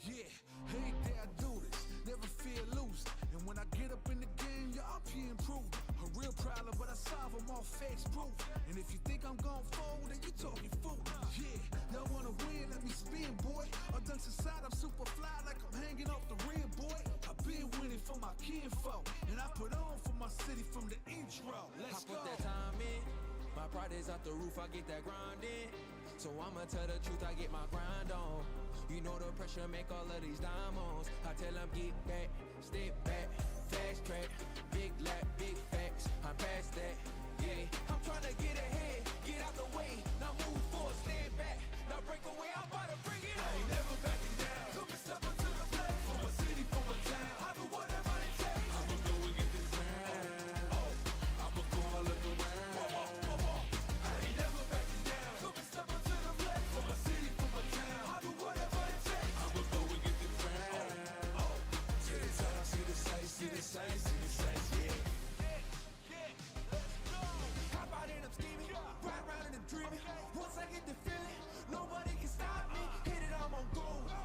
Yeah, every day I do this, never feel loose. And when I get up in the game, y'all be improved. A real problem, but I solve them all facts proof. And if you think I'm gon' fold, then you talking fool. Yeah, y'all wanna win, let me spin, boy. All dunks aside, I'm super fly like I'm hanging off the rim, boy. I've been winning for my kinfolk, and I put on for my city from the intro. Let's go. I put that time in, my pride is out the roof, I get that grind in. So I'ma tell the truth, I get my grind on. You know the pressure make all of these diamonds. I tell them get back, step back, fast track, big lap, big facts. I'm past that, yeah. I'm tryna get ahead, get out the way. Now move forward, stand back. Now break away, I'm about to bring it on. I ain't never backing down. Come and step up to the plate. For my city, for my town, I do whatever it takes. I'ma go and get this crown. Oh, I'ma go and look around. I ain't never backing down. Come and step up to the plate. For my city, for my town, I do whatever it takes. I'ma go and get the crown. Oh, see the time, see the sights, see the sights, see the sights, yeah. Hop out and I'm scheming, ride around and I'm dreaming. Once I get the feeling, nobody can stop me. Hit it, I'm on gold.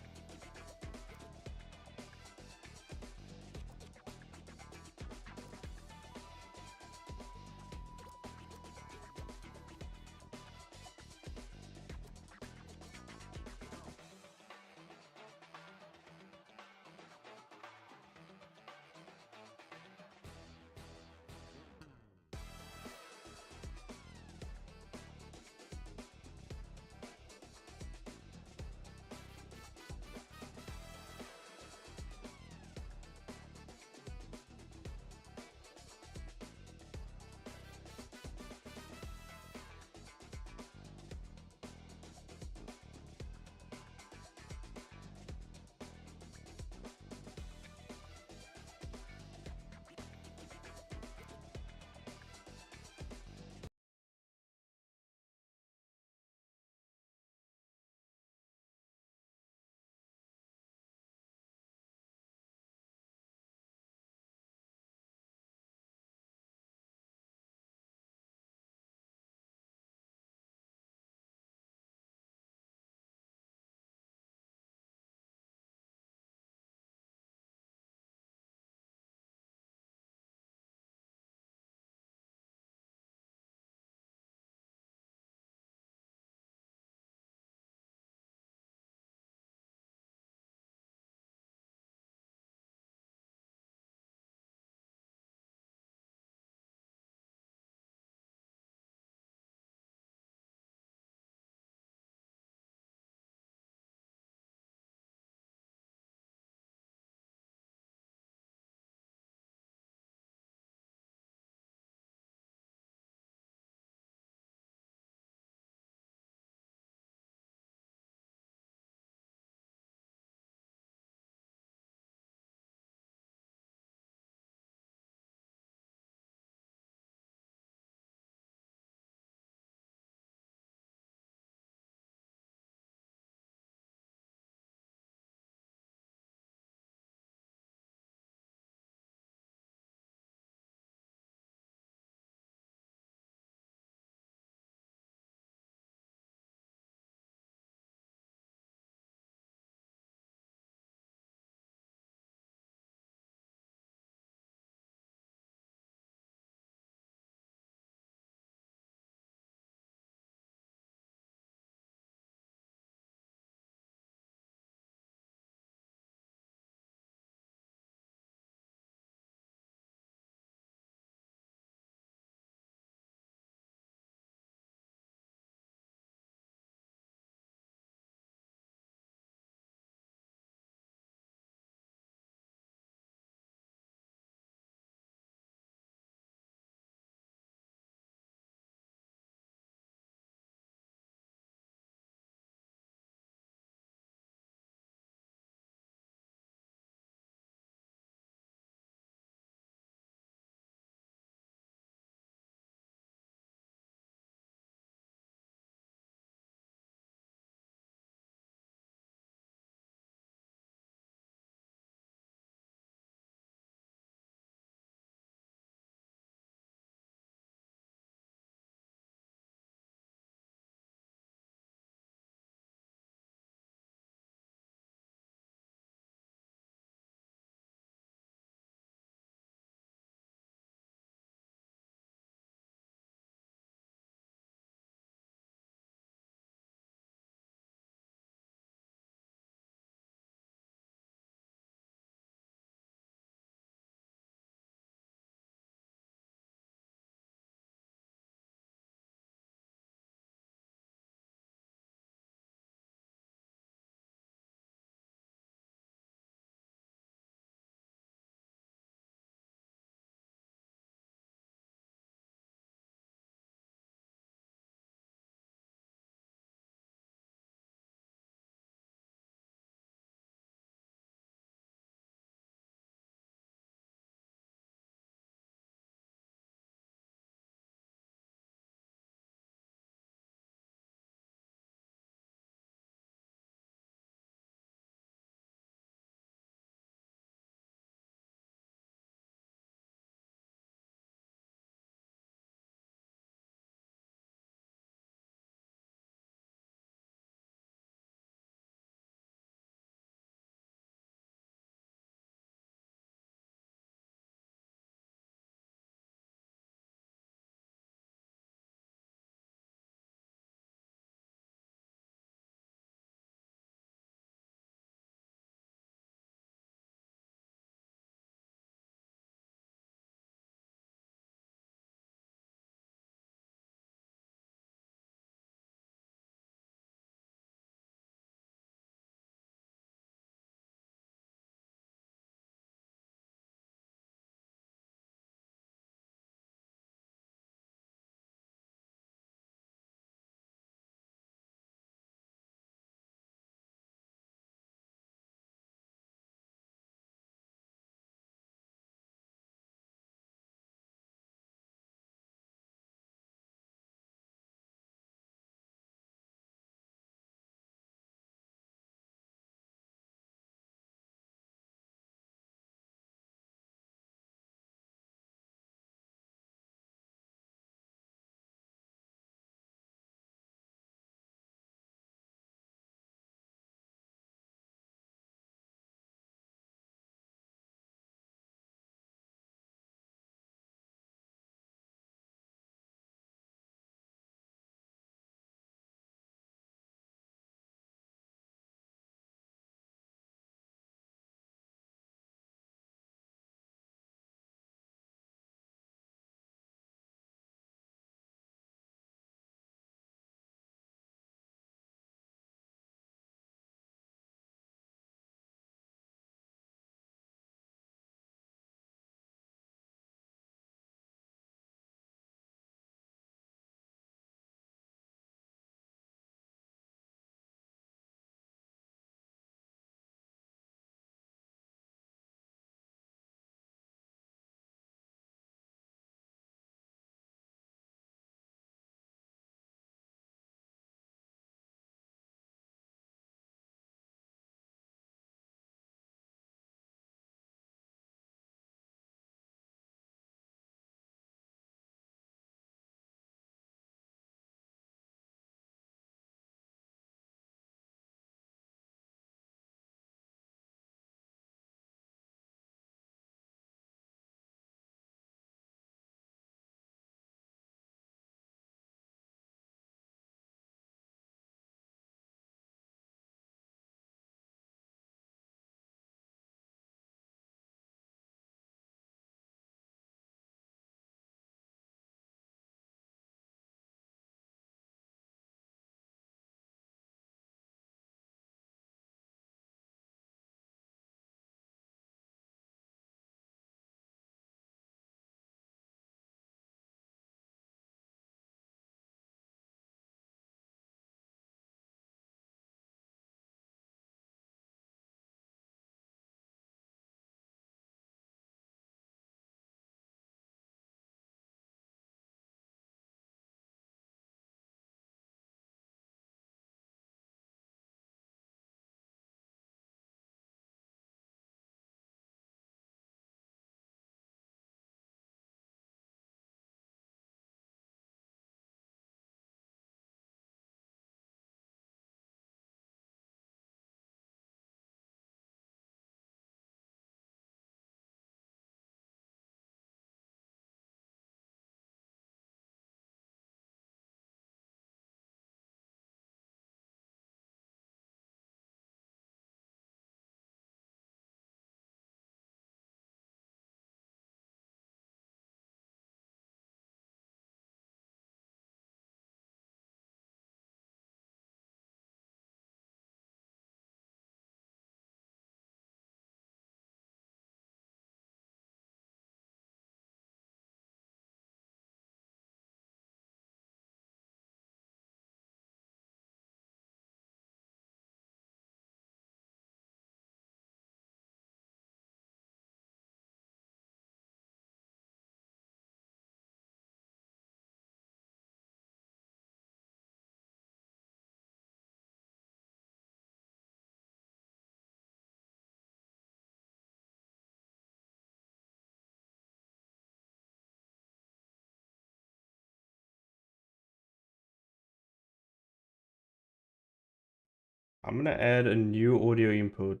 I'm gonna add a new audio input.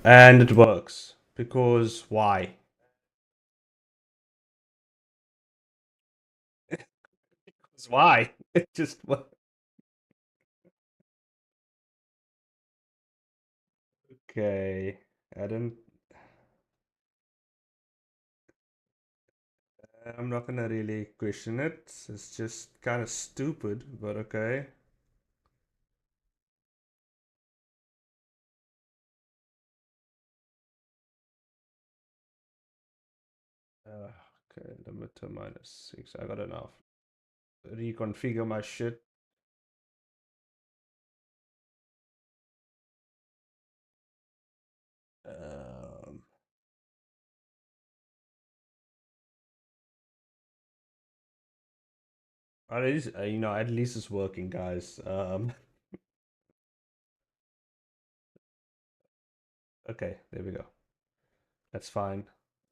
And it works. Because why? Because why? It just works. Okay. I don't. I'm not gonna really question it. It's just kind of stupid, but okay. Okay, limiter -6. I got enough. Reconfigure my shit. Um, at least, at least it's working, guys. Okay, there we go. That's fine.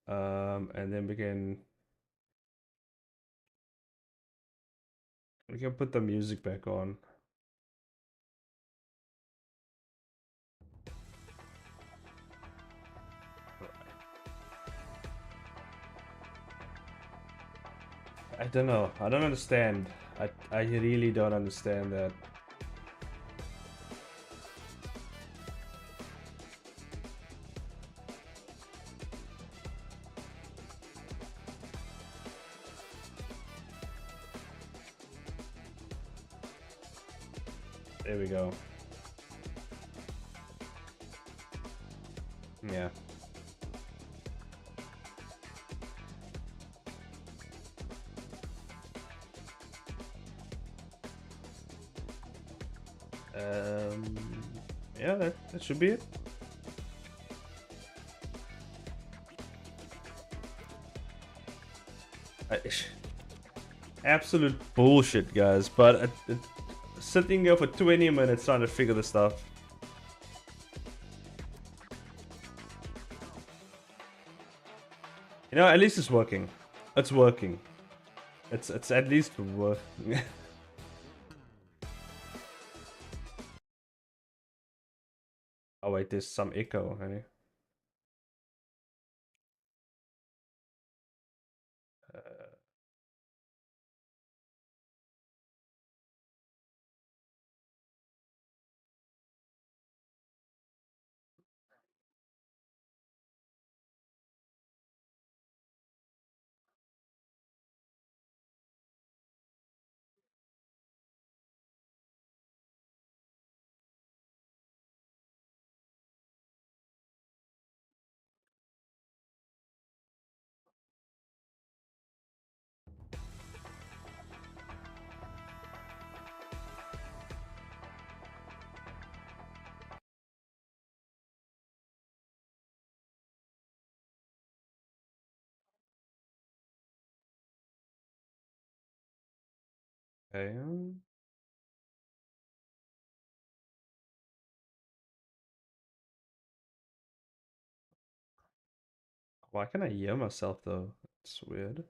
And then we can put the music back on. I don't know. I don't understand. I really don't understand that. There we go. Yeah. Um, yeah, that should be it. Absolute bullshit, guys. But sitting there for 20 minutes trying to figure this stuff. At least it's working. It's working. It's at least working. Oh wait, there's some echo, honey. Okay. Why can I hear myself though? It's weird.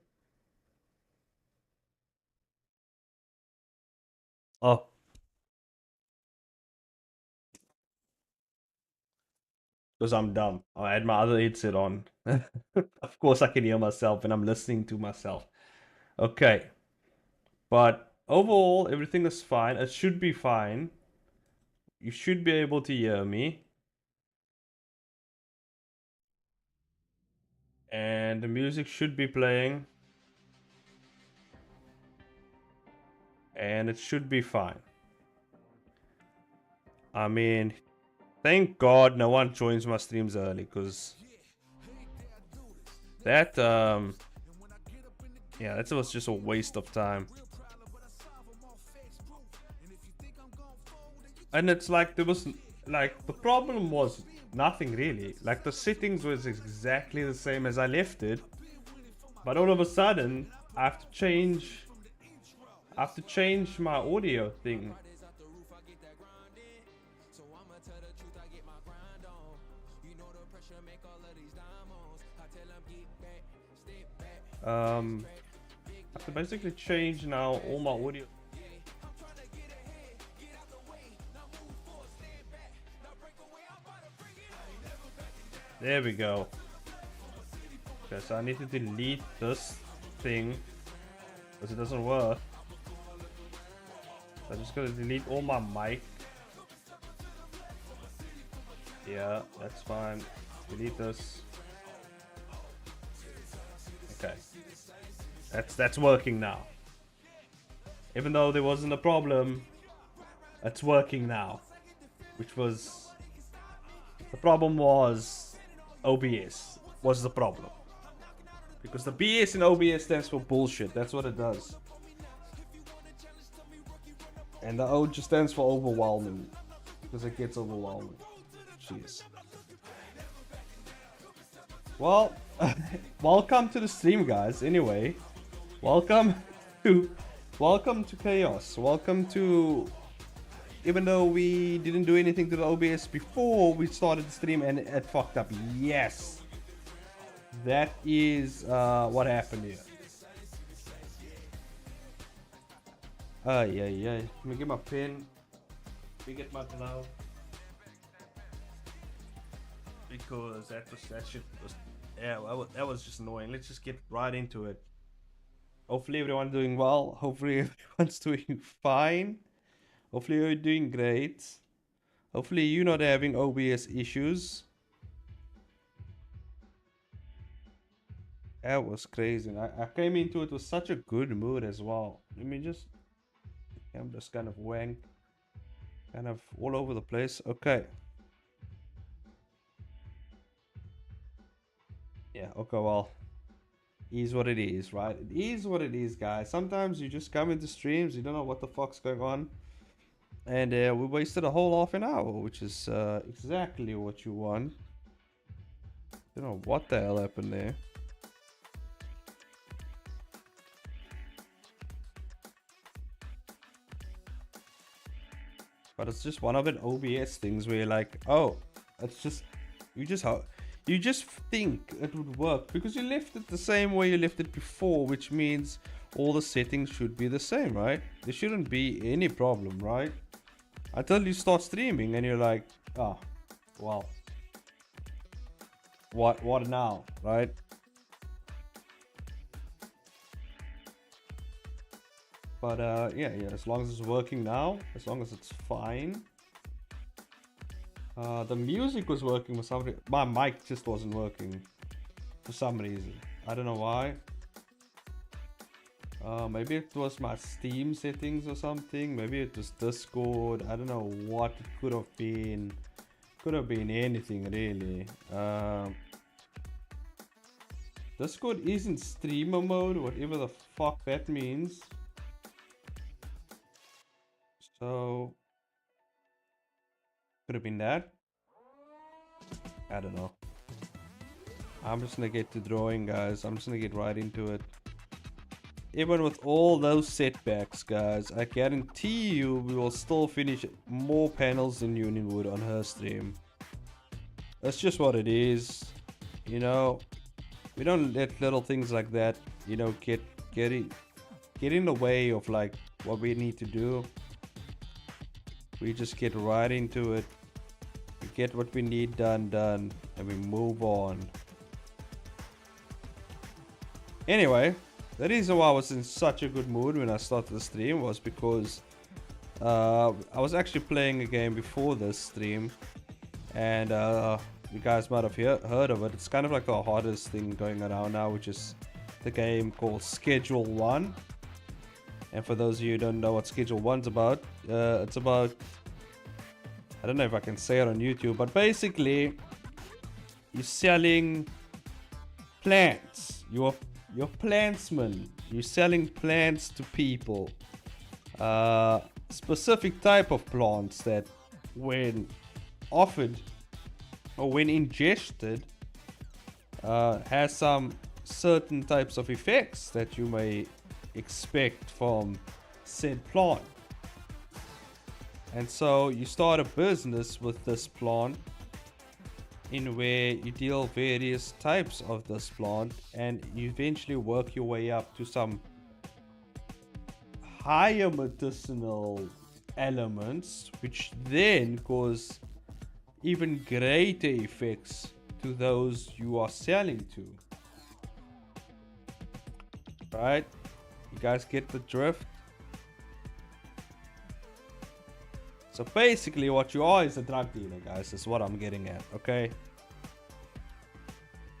Oh, because I'm dumb. I had my other headset on. Of course I can hear myself and I'm listening to myself. Okay. But overall, everything is fine. It should be fine. You should be able to hear me. And the music should be playing. And it should be fine. I mean, thank God no one joins my streams early, because that, yeah, that was just a waste of time. And it's like, there was, like, the problem was nothing really. Like, the settings was exactly the same as I left it. But all of a sudden, I have to change my audio thing. I have to basically change now all my audio. There we go. Okay, so I need to delete this thing because it doesn't work. So I'm just gonna delete all my mic. Yeah, that's fine. Delete this. Okay. That's working now. Even though there wasn't a problem, it's working now. Which was... The problem was OBS was the problem. Because the BS in OBS stands for bullshit. That's what it does. And the O just stands for overwhelming. Because it gets overwhelming. Jeez. Well, welcome to the stream, guys. Anyway, welcome to Chaos. Welcome to... Even though we didn't do anything to the OBS before we started the stream and it fucked up. Yes. That is what happened here. Yeah. Let me get my pen. Let me get my glove. Because that shit was... Yeah, that was just annoying. Let's just get right into it. Hopefully everyone's doing well. Hopefully everyone's doing fine. Hopefully you're doing great. Hopefully you're not having OBS issues. That was crazy. I came into it with such a good mood as well. Let me just... I'm just kind of wank. Kind of all over the place. Okay. Yeah, okay, well. Is what it is, right? It is what it is, guys. Sometimes you just come into streams, you don't know what the fuck's going on. And we wasted a whole half an hour, which is exactly what you want. Don't know what the hell happened there. But it's just one of the OBS things where you're like, oh, it's just, you just think it would work because you left it the same way you left it before, which means all the settings should be the same, right? There shouldn't be any problem, right? Until you start streaming and you're like, oh, well, what now, right? But yeah, as long as it's working now, as long as it's fine. The music was working for somebody. My mic just wasn't working for some reason. I don't know why. Maybe it was my Steam settings or something. Maybe it was Discord. I don't know what it could have been. Could have been anything really. Discord is in streamer mode, whatever the fuck that means. So could have been that. I don't know. I'm just gonna get to drawing, guys. I'm just gonna get right into it. Even with all those setbacks, guys, I guarantee you we will still finish more panels than Unionwood on her stream. That's just what it is. You know, we don't let little things like that, you know, get in the way of like what we need to do. We just get right into it. We get what we need done, and we move on. Anyway, the reason why I was in such a good mood when I started the stream was because I was actually playing a game before this stream, and you guys might have heard of it. It's kind of like the hardest thing going around now, which is the game called Schedule 1. And for those of you who don't know what Schedule 1's about, it's about, I don't know if I can say it on YouTube, but basically you're selling plants. You're plantsman. You're selling plants to people. Specific type of plants that when offered or when ingested has some certain types of effects that you may expect from said plant. And so you start a business with this plant in where you deal various types of this plant, and you eventually work your way up to some higher medicinal elements, which then cause even greater effects to those you are selling to. Right? You guys get the drift? So basically what you are is a drug dealer, guys. Is what I'm getting at, okay?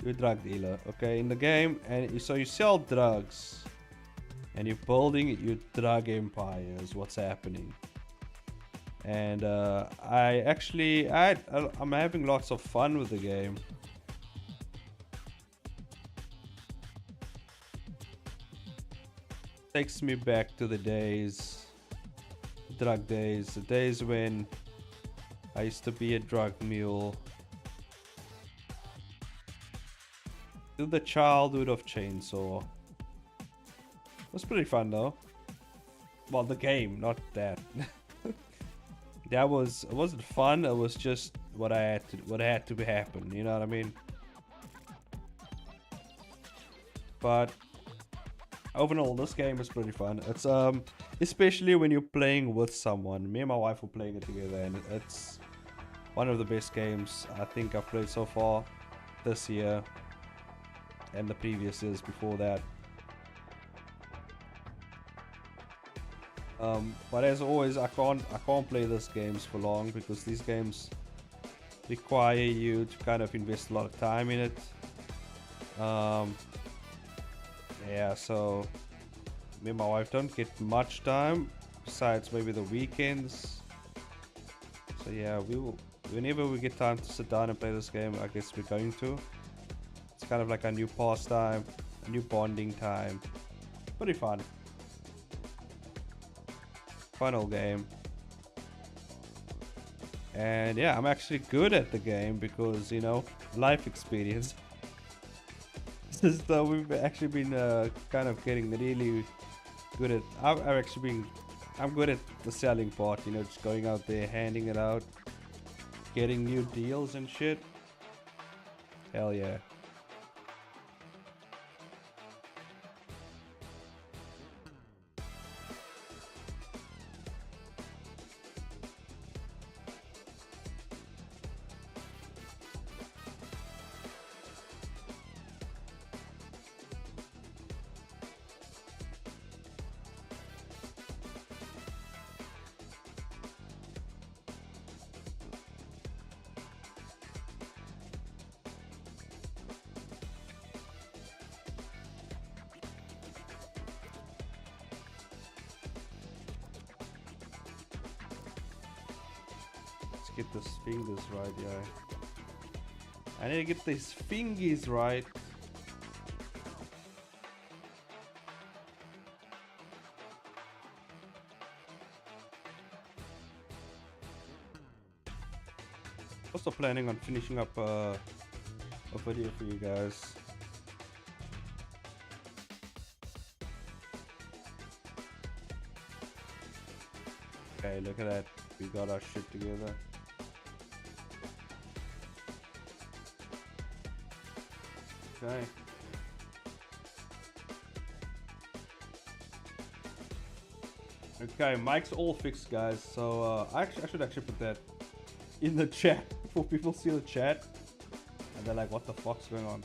You're a drug dealer, okay, in the game. And so you sell drugs. And you're building your drug empire is what's happening. And I'm having lots of fun with the game. Takes me back to the days, drug days, the days when I used to be a drug mule. To the childhood of Chainsaw. It was pretty fun though. Well, the game, not that. It wasn't fun. It was just what had to happen. You know what I mean? But overall, this game is pretty fun. It's especially when you're playing with someone. Me and my wife were playing it together, and it's one of the best games I think I've played so far this year, and the previous years before that. But as always, I can't play these games for long because these games require you to kind of invest a lot of time in it. Yeah, so me and my wife don't get much time besides maybe the weekends. So yeah, whenever we get time to sit down and play this game, I guess we're going to. It's kind of like a new pastime, a new bonding time. Pretty fun. Fun old game. And yeah, I'm actually good at the game because, you know, life experience. So we've actually been kind of getting really good at. I'm good at the selling part. You know, just going out there, handing it out, getting new deals and shit. Hell yeah. Get these fingers right, yeah. I need to get these fingers right. Also planning on finishing up a video for you guys. Okay, look at that. We got our shit together. Okay. Okay, mic's all fixed, guys. So I should actually put that in the chat for people see the chat and they're like, "What the fuck's going on?"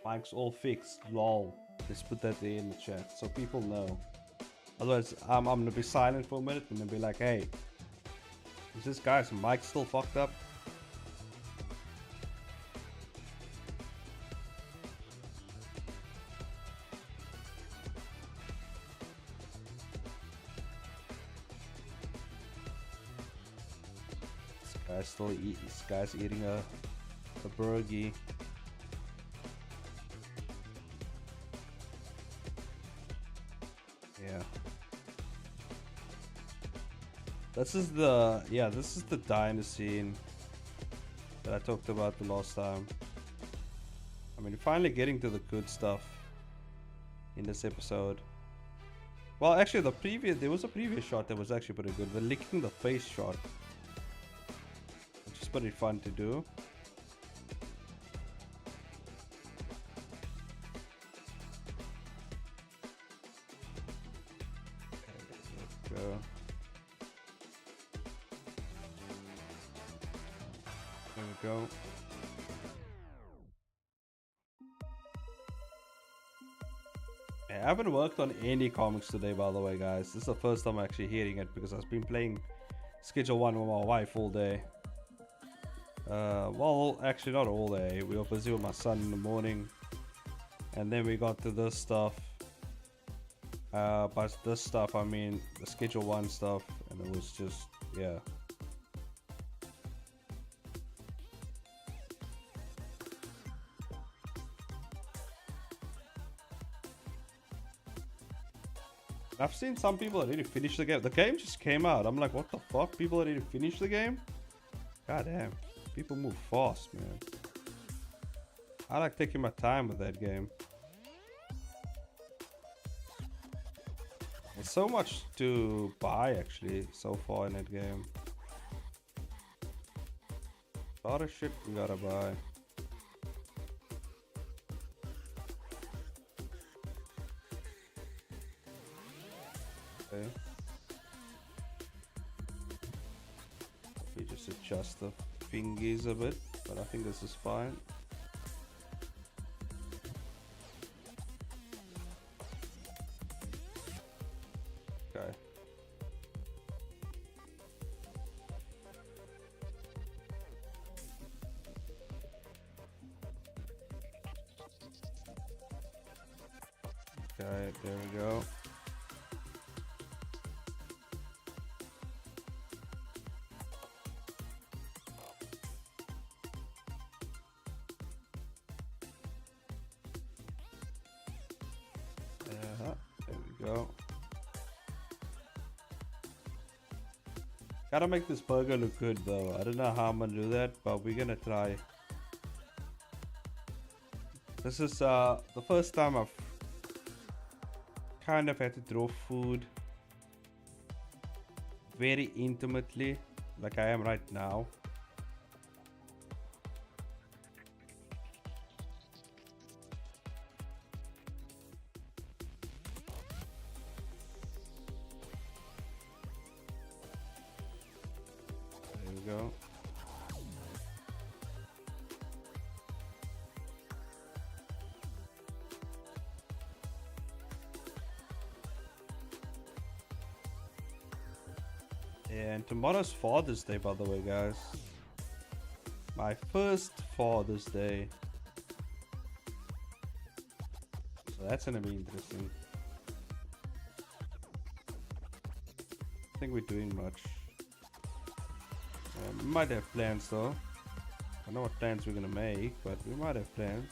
Mic's all fixed. Lol. Let's put that there in the chat so people know. Otherwise, I'm gonna be silent for a minute and then be like, "Hey, is this guy's mic still fucked up?" This guy's eating a burgie. Yeah. This is the diner scene that I talked about the last time. I mean, finally getting to the good stuff in this episode. Well, actually, there was a previous shot that was actually pretty good. The licking the face shot, which is pretty fun to do. Okay, let's go. we go. I haven't worked on any comics today, by the way, guys. This is the first time I'm actually hearing it because I've been playing Schedule 1 with my wife all day. Well, actually not all day. We were busy with my son in the morning. And then we got to this stuff. By this stuff, I mean the Schedule 1 stuff. And it was just, yeah. I've seen some people already finish the game. The game just came out. I'm like, what the fuck? People already finished the game? God damn. People move fast, man. I like taking my time with that game. There's so much to buy, actually, so far in that game. A lot of shit we gotta buy. Okay. We just adjust the fingies a bit, but I think this is fine. Okay. Okay, there we go. There we go. Gotta make this burger look good though. I don't know how I'm gonna do that, but we're gonna try. This is the first time I've kind of had to draw food very intimately, like I am right now. Go. And tomorrow's Father's Day, by the way, guys. My first Father's Day. So that's gonna be interesting. I think we're doing much. We might have plans though. I don't know what plans we're gonna make, but we might have plans.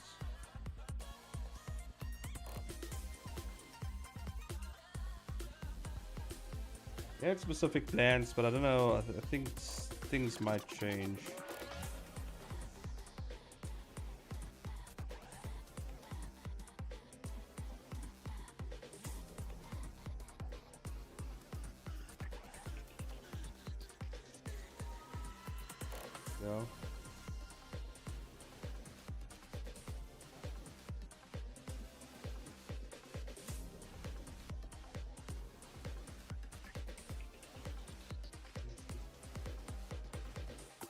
They had specific plans, but I don't know. I think things might change. Go.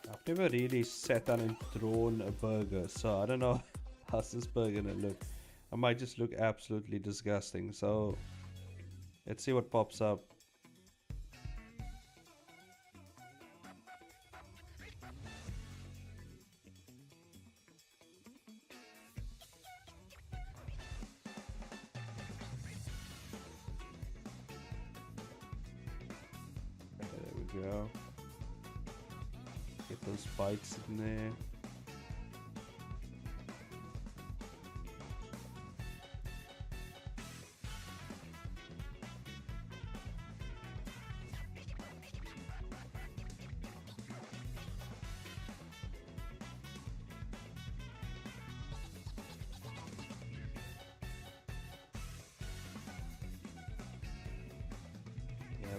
I've never really sat down and drawn a burger, so I don't know how's this burger gonna look. I might just look absolutely disgusting, so let's see what pops up. There we go. Get those bites in there.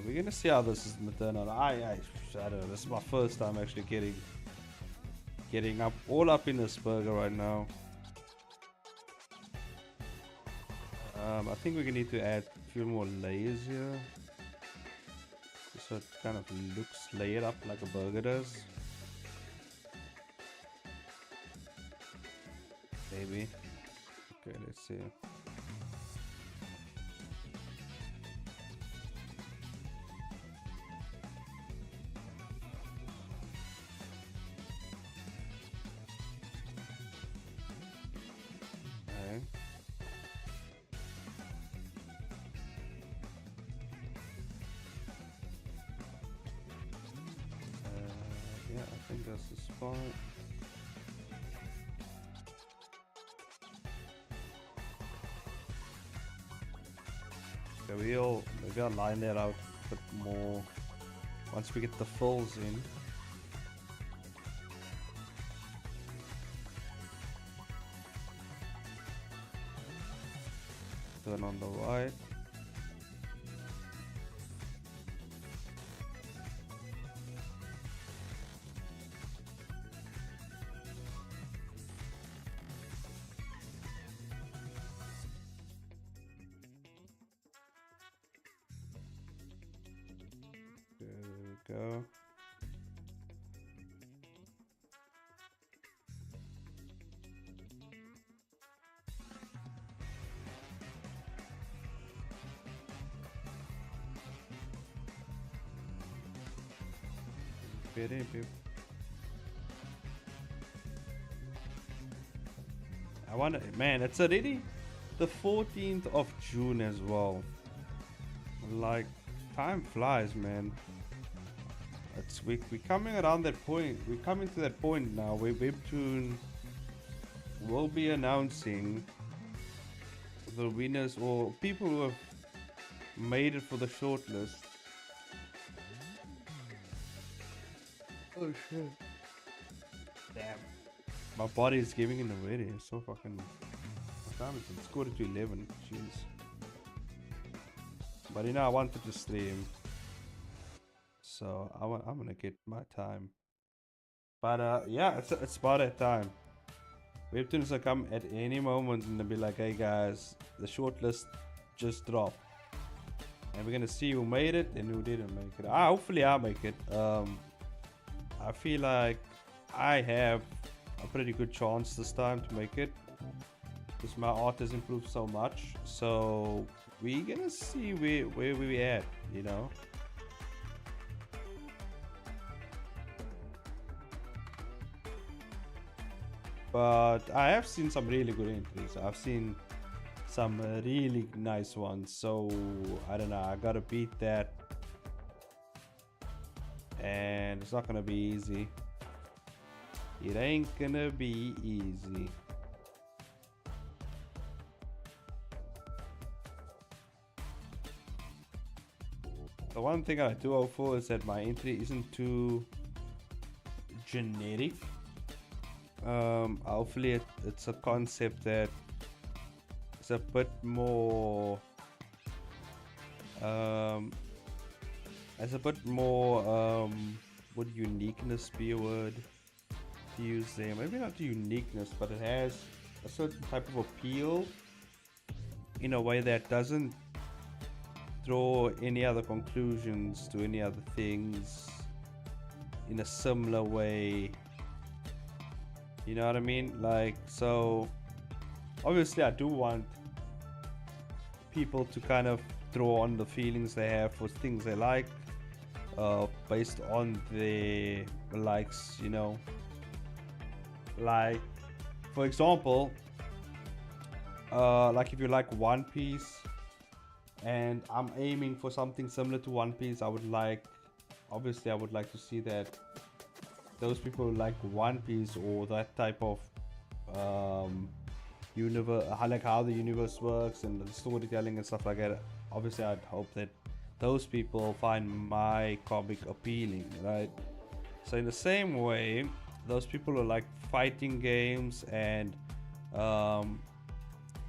We're gonna see how this is gonna turn out. I don't know. This is my first time actually getting up all up in this burger right now. I think we're gonna need to add a few more layers here, so it kind of looks layered up like a burger does. Maybe. Okay, let's see. Okay. Yeah, I think that's the spot. Okay, maybe I'll line that out a bit more once we get the fills in. Turn on the right. There we go. I wonder, man, it's already the 14th of June as well. Like, time flies, man. We're coming around that point. We're coming to that point now where Webtoon will be announcing the winners or people who have made it for the shortlist. Oh shit. Damn. My body is giving in already. It's so fucking. What time is it? It's quarter to 11. Jeez. But I wanted to stream. So I'm gonna get my time. But yeah, it's about that time. Webtoons will come at any moment and they'll be like, hey guys, the shortlist just dropped. And we're gonna see who made it and who didn't make it. Hopefully I make it. I feel like I have a pretty good chance this time to make it, because my art has improved so much. So we're gonna see where we at, you know. But I have seen some really good entries. I've seen some really nice ones. So I don't know, I gotta beat that. And it's not gonna be easy. It ain't gonna be easy. The one thing I do hope for is that my entry isn't too generic. Hopefully it's a concept that is a bit more would uniqueness be a word to use there? Maybe not uniqueness, but it has a certain type of appeal in a way that doesn't draw any other conclusions to any other things in a similar way. You know what I mean? Like, so obviously I do want people to kind of draw on the feelings they have for things they like, based on their likes, you know. Like, for example, like if you like One Piece and I'm aiming for something similar to One Piece, I would like to see that those people who like One Piece or that type of universe, like how the universe works and the storytelling and stuff like that. Obviously I'd hope that those people find my comic appealing, right? So in the same way, those people who like fighting games and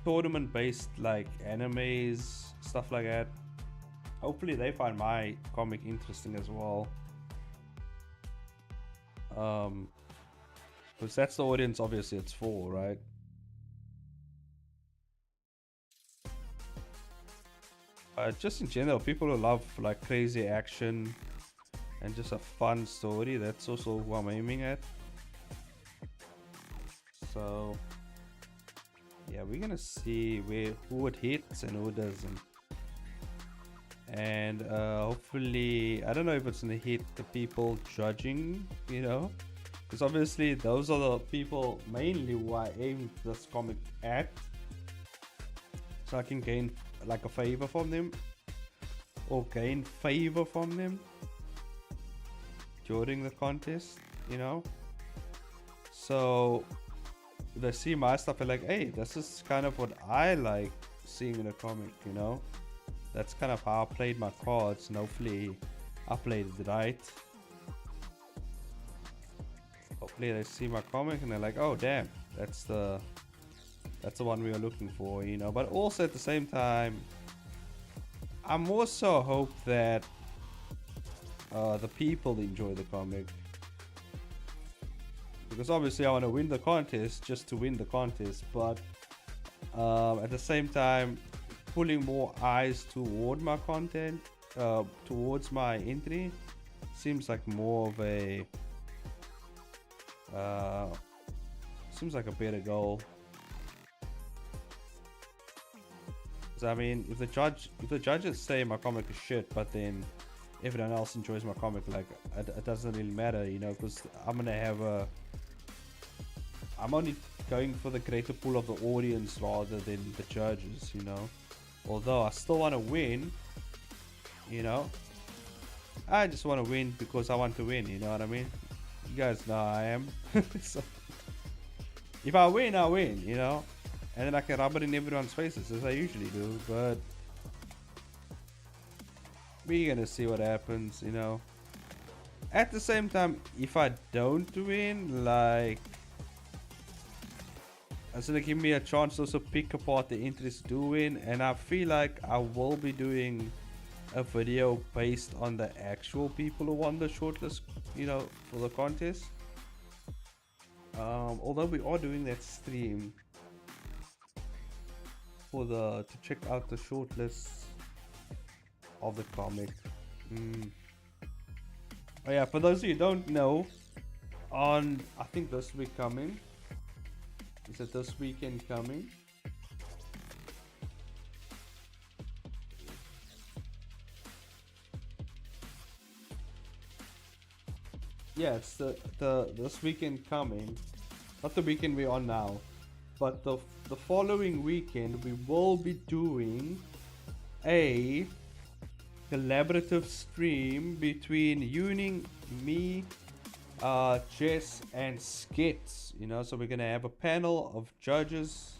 tournament based like animes, stuff like that, hopefully they find my comic interesting as well. Because that's the audience obviously it's for, right? Just in general, people who love like crazy action and just a fun story, that's also who I'm aiming at. So yeah, we're gonna see who it hits and who doesn't. And hopefully, I don't know if it's gonna hit the people judging, you know, because obviously those are the people mainly who I aimed this comic at, so I can gain like a favor from them, or gain favor from them during the contest, you know. So they see my stuff and like, hey, this is kind of what I like seeing in a comic, you know. That's kind of how I played my cards, and hopefully I played it right. Hopefully they see my comic and they're like, oh damn, that's the one we are looking for, you know. But also at the same time, I'm also hope that the people enjoy the comic, because obviously I want to win the contest just to win the contest, but at the same time pulling more eyes toward my content, towards my entry, seems like more of a seems like a better goal. I mean, if the judges say my comic is shit, but then everyone else enjoys my comic, like it doesn't really matter, you know, because I'm only going for the greater pool of the audience rather than the judges, you know. Although I still want to win, you know. I just want to win because I want to win, you know what I mean? You guys know I am. So if I win, I win, you know. And then I can rub it in everyone's faces as I usually do, but we're gonna see what happens, you know. At the same time, if I don't win, like, it's gonna give me a chance to also pick apart the entries to win, and I feel like I will be doing a video based on the actual people who won the shortlist, you know, for the contest. Although we are doing that stream for to check out the shortlist of the comic. Oh yeah, for those of you who don't know, on I think this week coming, is it this weekend coming? Yeah, it's this weekend coming, not the weekend we're on now, but the following weekend we will be doing a collaborative stream between Yuning, me, Jess, and Skits. You know, so we're gonna have a panel of judges,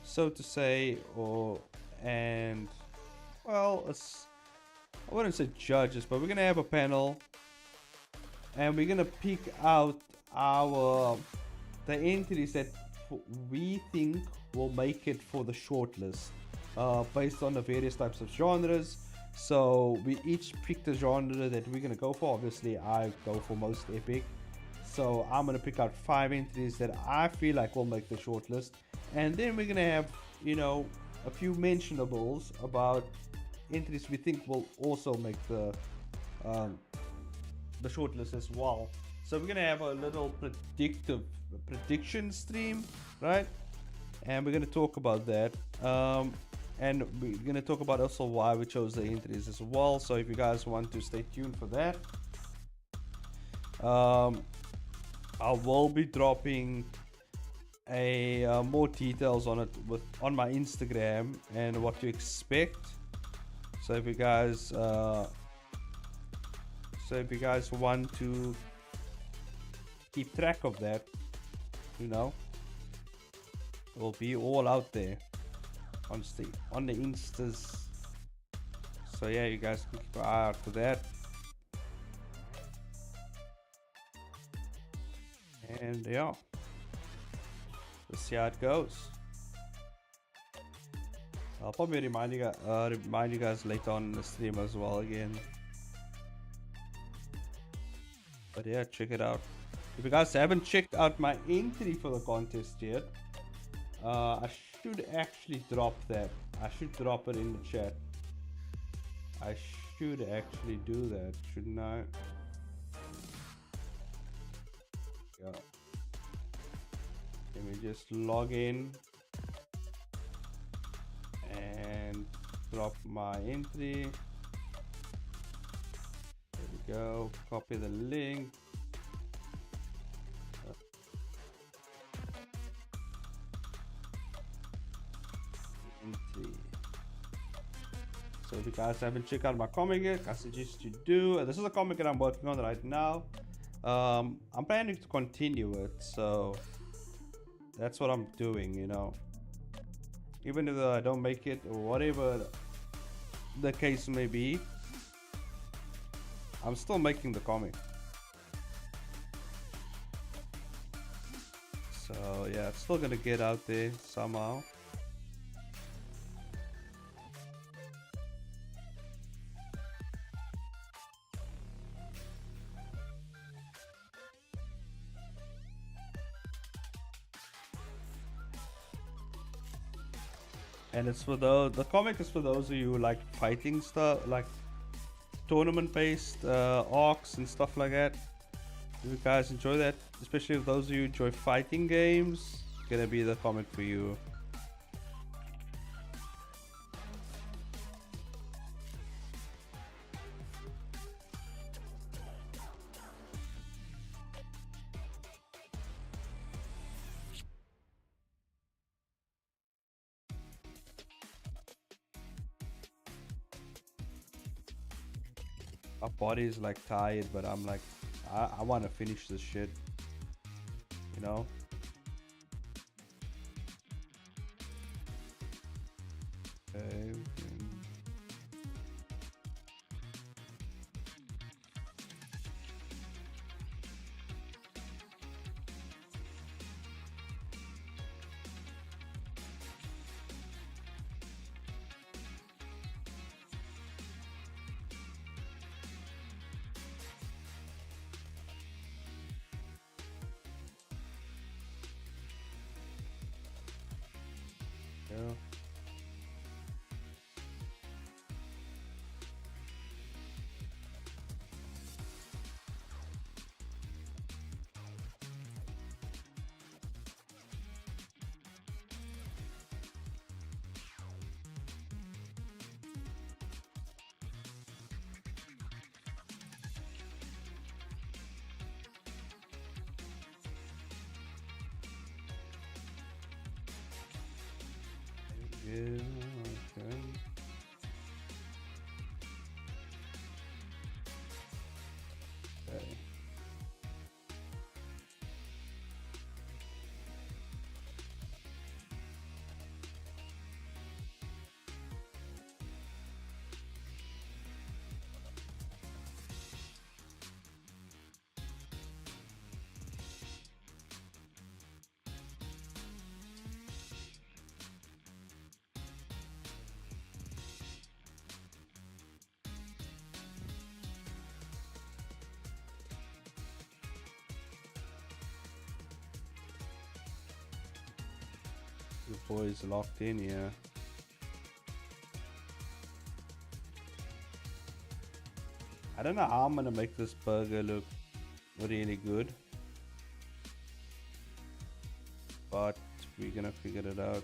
so to say, well, I wouldn't say judges, but we're gonna have a panel, and we're gonna pick out the entries that we think will make it for the shortlist, based on the various types of genres. So we each picked a genre that we're gonna go for. Obviously I go for most epic, so I'm gonna pick out 5 entries that I feel like will make the shortlist, and then we're gonna have, you know, a few mentionables about entries we think will also make the shortlist as well. So we're gonna have a little prediction stream, right? And we're gonna talk about that, and we're gonna talk about also why we chose the entries as well. So if you guys want to stay tuned for that, I will be dropping more details on it on my Instagram and what to expect. So if you guys want to keep track of that, you know, it will be all out there on the instas. So yeah, you guys can keep an eye out for that. And yeah, let's see how it goes. I'll probably remind you guys later on in the stream as well again. But yeah, check it out. If you guys haven't checked out my entry for the contest yet, I should actually drop that. I should drop it in the chat. I should actually do that, shouldn't I? Yeah. Let me just log in and drop my entry. There we go. Copy the link. Entry. So if you guys haven't checked out my comic yet, I suggest you do. This is a comic that I'm working on right now. I'm planning to continue it, so that's what I'm doing, you know. Even if I don't make it or whatever the case may be, I'm still making the comic. So yeah, it's still gonna get out there somehow. And it's for the comic is for those of you who like fighting stuff, like tournament based arcs and stuff like that. If you guys enjoy that, especially if those of you enjoy fighting games, it's gonna be the comic for you. My body is like tired, but I'm like, I want to finish this shit, you know. Okay. Yeah. Yeah, okay. Okay. The boys locked in, yeah. I don't know how I'm gonna make this burger look really good, but we're gonna figure it out.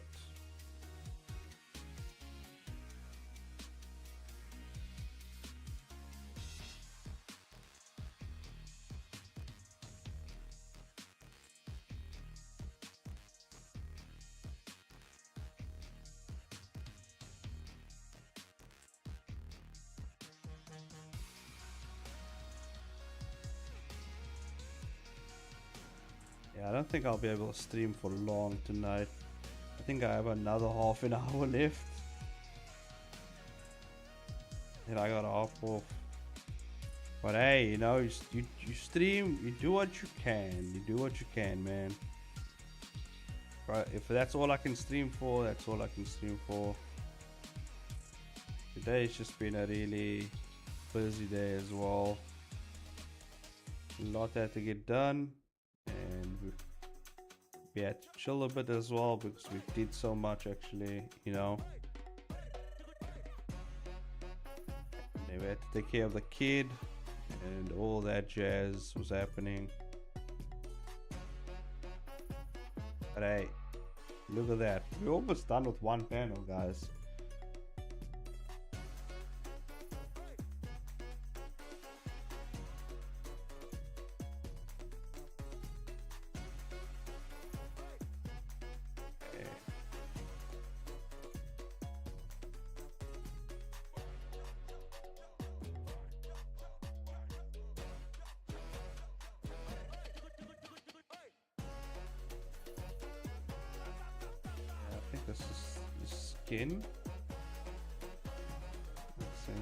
Yeah, I don't think I'll be able to stream for long tonight. I think I have another half an hour left. And I got half off. But hey, you know, you stream, you do what you can. You do what you can, man. Right, if that's all I can stream for, that's all I can stream for. Today's just been a really busy day as well. A lot had to get done. And we had to chill a bit as well because we did so much actually, you know. And we had to take care of the kid and all that jazz was happening. But hey, look at that. We're almost done with one panel, guys. skin. Makes sense.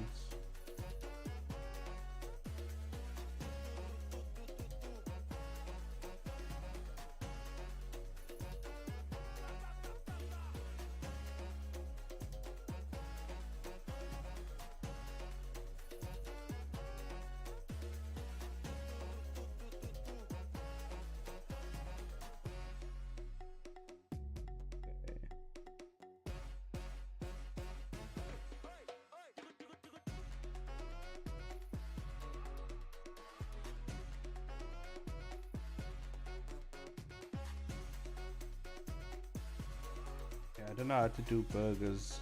I don't know how to do burgers.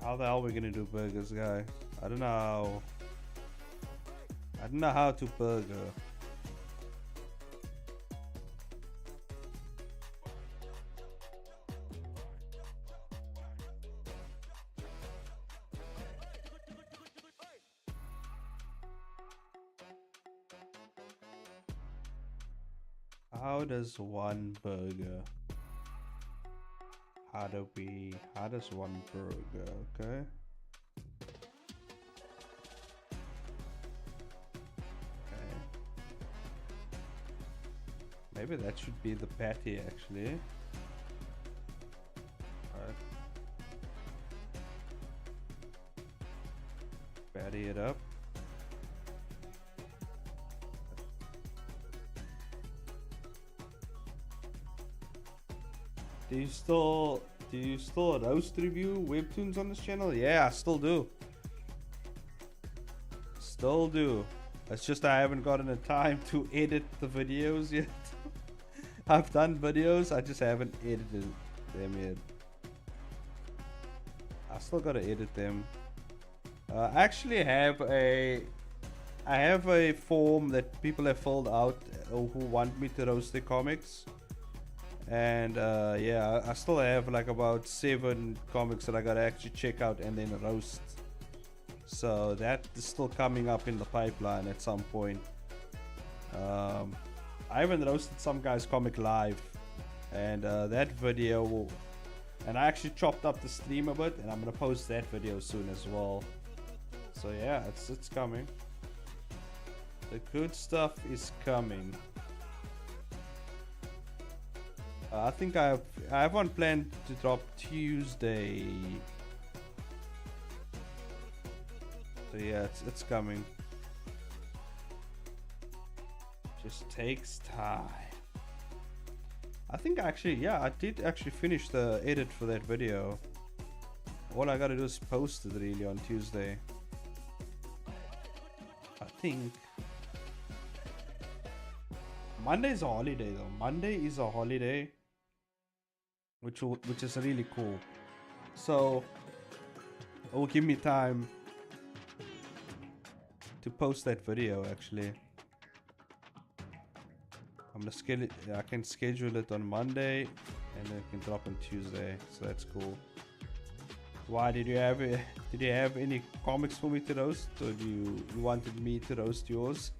How the hell are we gonna do burgers, guy? I don't know how. I don't know how to burger. How does one burger? How does one burger? Okay. Okay. Maybe that should be the patty actually. Alright. Patty it up. Do you still roast review webtoons on this channel? Yeah, I still do. Still do. It's just I haven't gotten the time to edit the videos yet. I've done videos, I just haven't edited them yet. I still gotta edit them. I actually have a form that people have filled out who want me to roast their comics. And yeah, I still have like about 7 comics that I gotta actually check out and then roast. So that is still coming up in the pipeline at some point. I haven't roasted some guy's comic live, and that video and I actually chopped up the stream a bit, and I'm gonna post that video soon as well. So yeah, it's coming. The good stuff is coming. I think I have one planned to drop Tuesday. So yeah, it's coming. Just takes time. I think actually, yeah, I did actually finish the edit for that video. All I gotta do is post it really on Tuesday. I think Monday's a holiday though. Monday is a holiday, which is really cool. So it will give me time to post that video actually. I'm gonna schedule it. I can schedule it on Monday and then it can drop on Tuesday, so that's cool. Why did you have any comics for me to roast, or you wanted me to roast yours?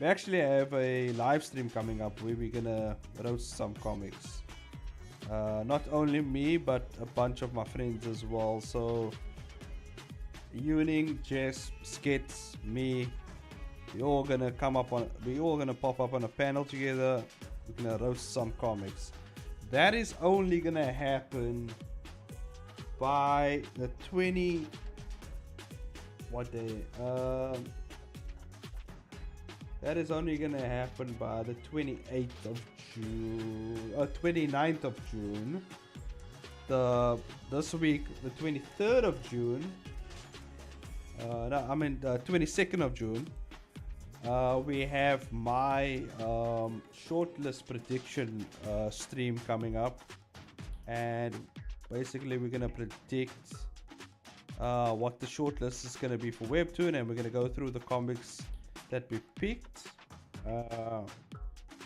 We actually have a live stream coming up where we're gonna roast some comics. Not only me, but a bunch of my friends as well. So Ewing, Jess, Skits, me, we're all gonna pop up on a panel together. We're gonna roast some comics. That is only gonna happen by the 20. What day? That is only gonna happen by the 28th of June, or 29th of June. This week, the 23rd of June. No, I mean the 22nd of June. We have my shortlist prediction stream coming up, and basically we're gonna predict what the shortlist is gonna be for Webtoon, and we're gonna go through the comics that we picked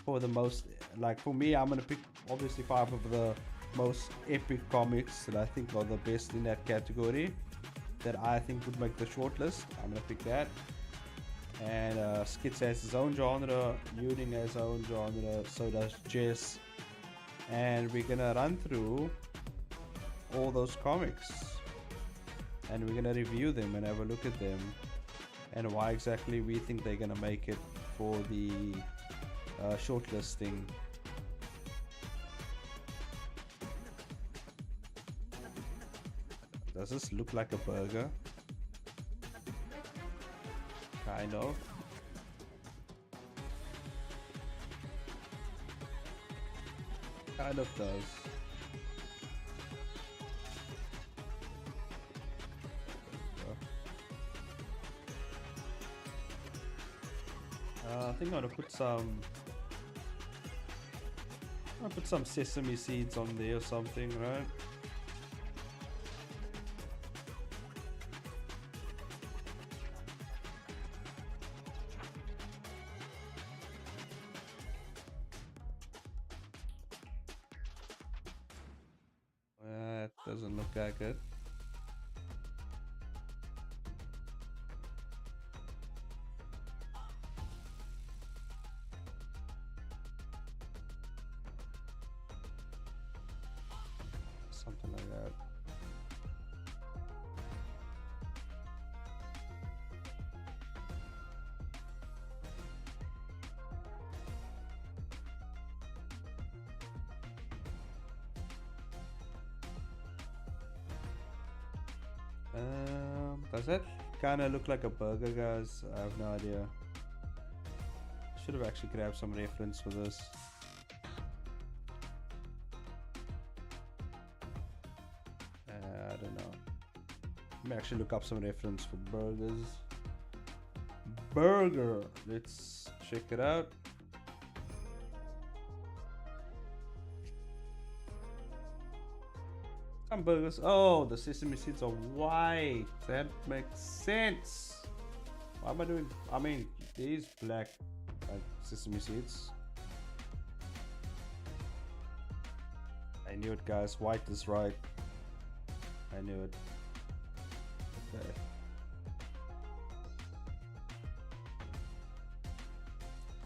for the most, like for me, I'm gonna pick obviously 5 of the most epic comics that I think are the best in that category that I think would make the shortlist. I'm gonna pick that. And Skits has his own genre, Uning has his own genre, so does Jess. And we're gonna run through all those comics and we're gonna review them and have a look at them and why exactly we think they're gonna make it for the shortlisting. Does this look like a burger? Kind of. Kind of does. I think I'm gonna put some sesame seeds on there or something, right? That doesn't look that good. Something like that. Does that kind of look like a burger, guys? I have no idea. Should have actually grabbed some reference for this. I don't know. Let me actually look up some reference for burgers. Burger. Let's check it out. Some burgers. Oh, the sesame seeds are white. That makes sense. Why am I doing? I mean, these black sesame seeds. I knew it, guys. White is right. I knew it. Okay.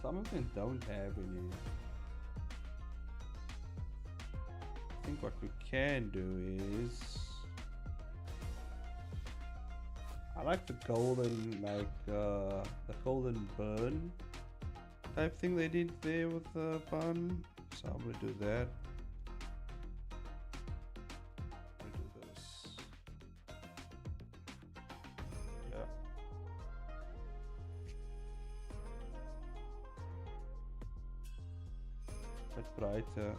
Some of them don't have any. I think what we can do is I like the golden, the golden burn type thing they did there with the bun. So I'm gonna do that. I'm gonna do this. Yeah. Bit brighter.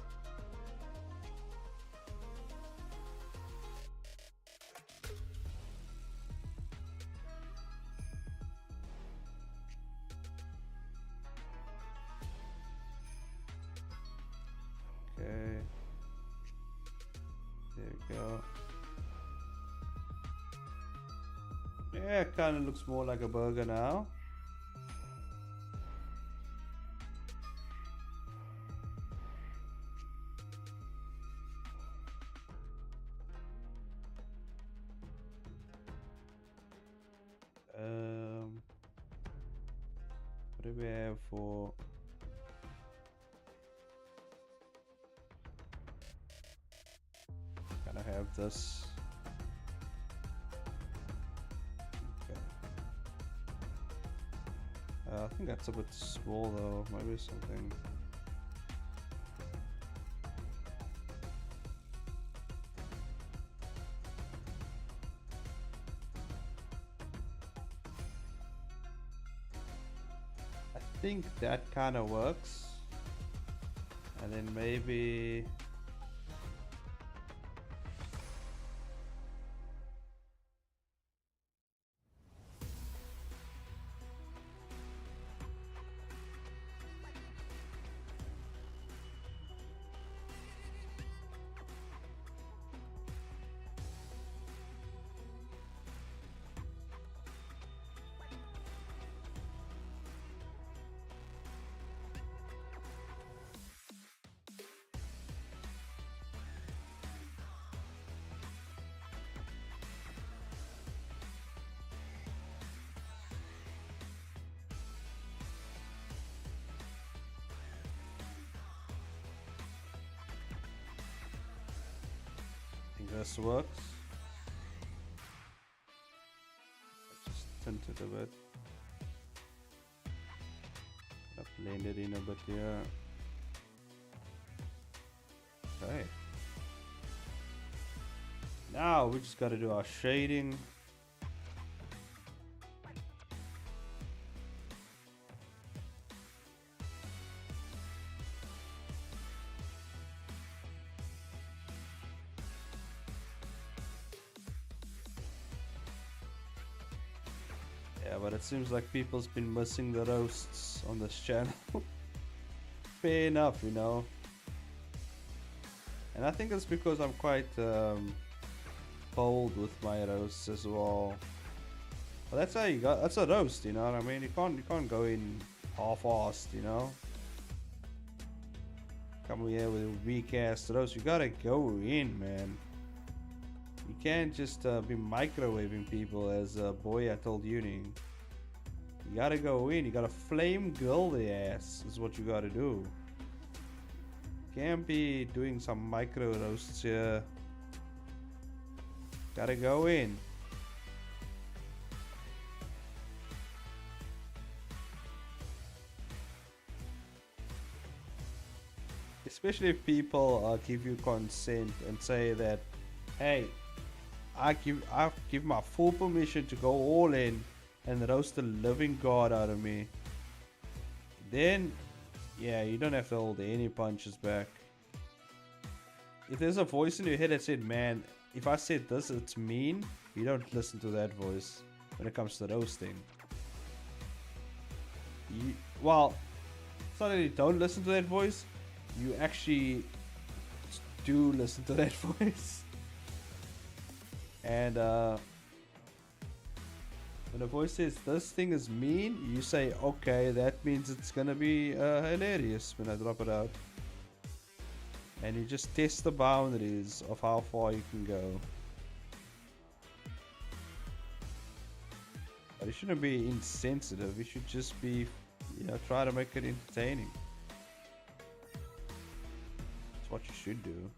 Okay, there we go. Yeah, it kind of looks more like a burger now. What do we have for? I have this. Okay. I think that's a bit small though. Maybe something. I think that kind of works. And then maybe. this works. Just tint it a bit. Blend it in a bit here. Okay. Now we just gotta do our shading. Yeah, but it seems like people's been missing the roasts on this channel. Fair enough, you know. And I think it's because I'm quite bold with my roasts as well. But that's how you got. That's a roast, you know what I mean. You can't go in half-assed, you know. Come here with a weak-ass roast. You gotta go in, man. You can't just be microwaving people, as boy I told Uni. You gotta go in. You gotta flame grill the ass. Is what you gotta do. Can't be doing some micro roasts here. Gotta go in. Especially if people give you consent and say that, hey, I give my full permission to go all in and roast the living god out of me. Then, yeah, you don't have to hold any punches back. If there's a voice in your head that said, man, if I said this, it's mean, you don't listen to that voice when it comes to roasting. Well, it's not that you don't listen to that voice, you actually do listen to that voice. And when a voice says this thing is mean, you say, okay, that means it's gonna be hilarious when I drop it out. And you just test the boundaries of how far you can go. But it shouldn't be insensitive, it should just be, you know, try to make it entertaining. That's what you should do.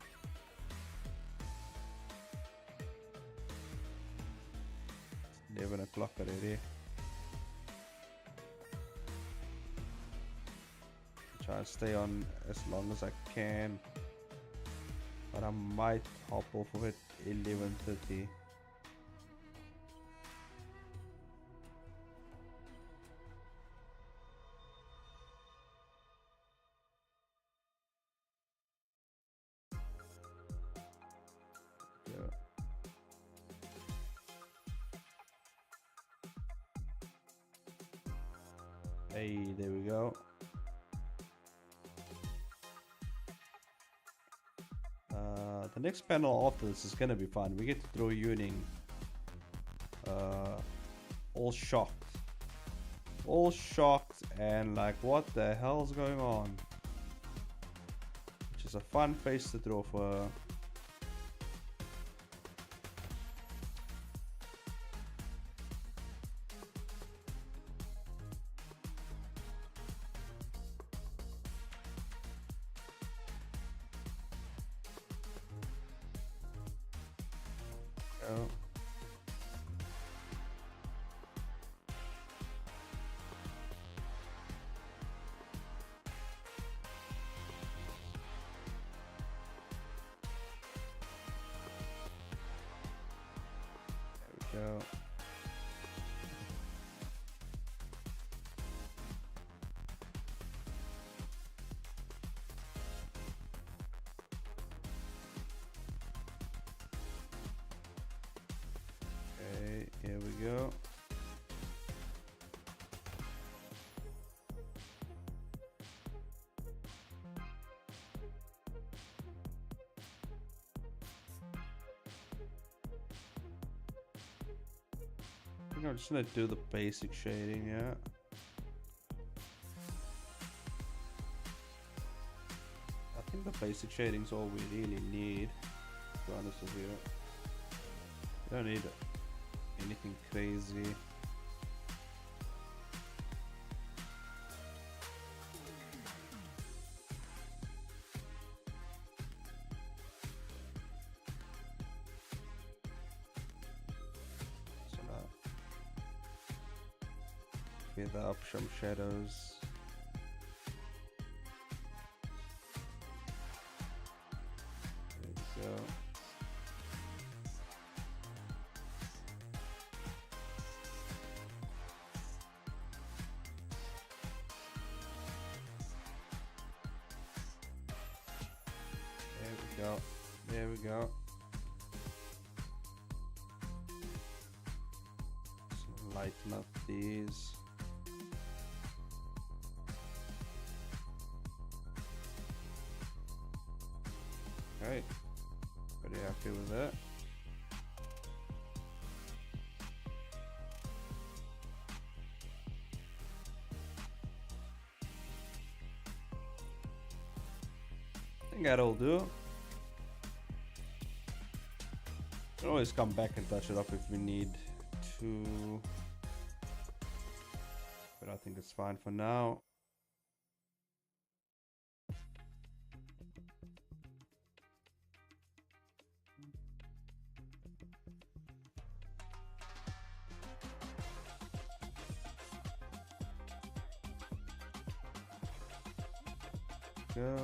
11 o'clock already. Try and stay on as long as I can, but I might hop off of it 11:30. Hey, there we go. The next panel after this is gonna be fun. We get to throw Yuning all shocked. All shocked and like, what the hell's going on? Which is a fun face to draw for her. Oh. There we go. Okay, here we go. I think I'm just gonna do the basic shading, yeah. I think the basic shading's all we really need, to be honest with you. You don't need anything crazy. feather up some shadows. There we go. There we go. There we go. So lighten up these. Okay, pretty happy with that. I think that'll do. Can always come back and touch it up if we need to, but I think it's fine for now. Go.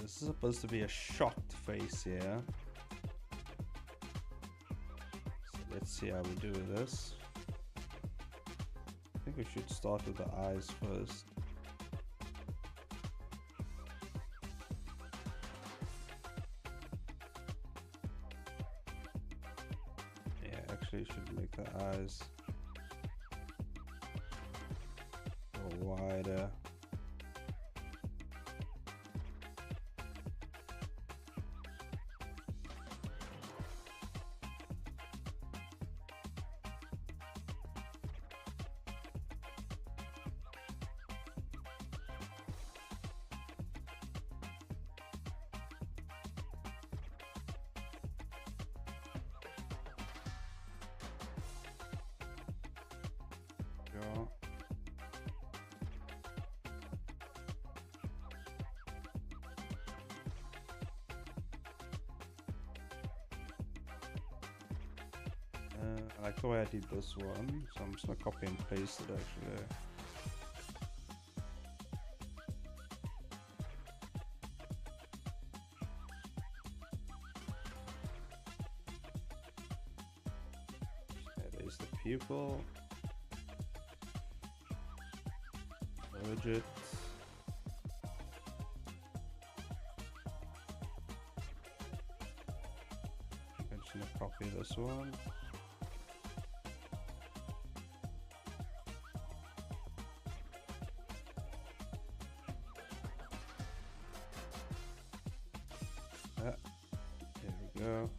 This is supposed to be a shocked face here. So let's see how we do with this. I think we should start with the eyes first. Yeah, actually should make the eyes go wider. Go. I like the way I did this one, so I'm just gonna copy and paste it actually. There's the pupil. Merge it. I'm just gonna copy this one. There we go.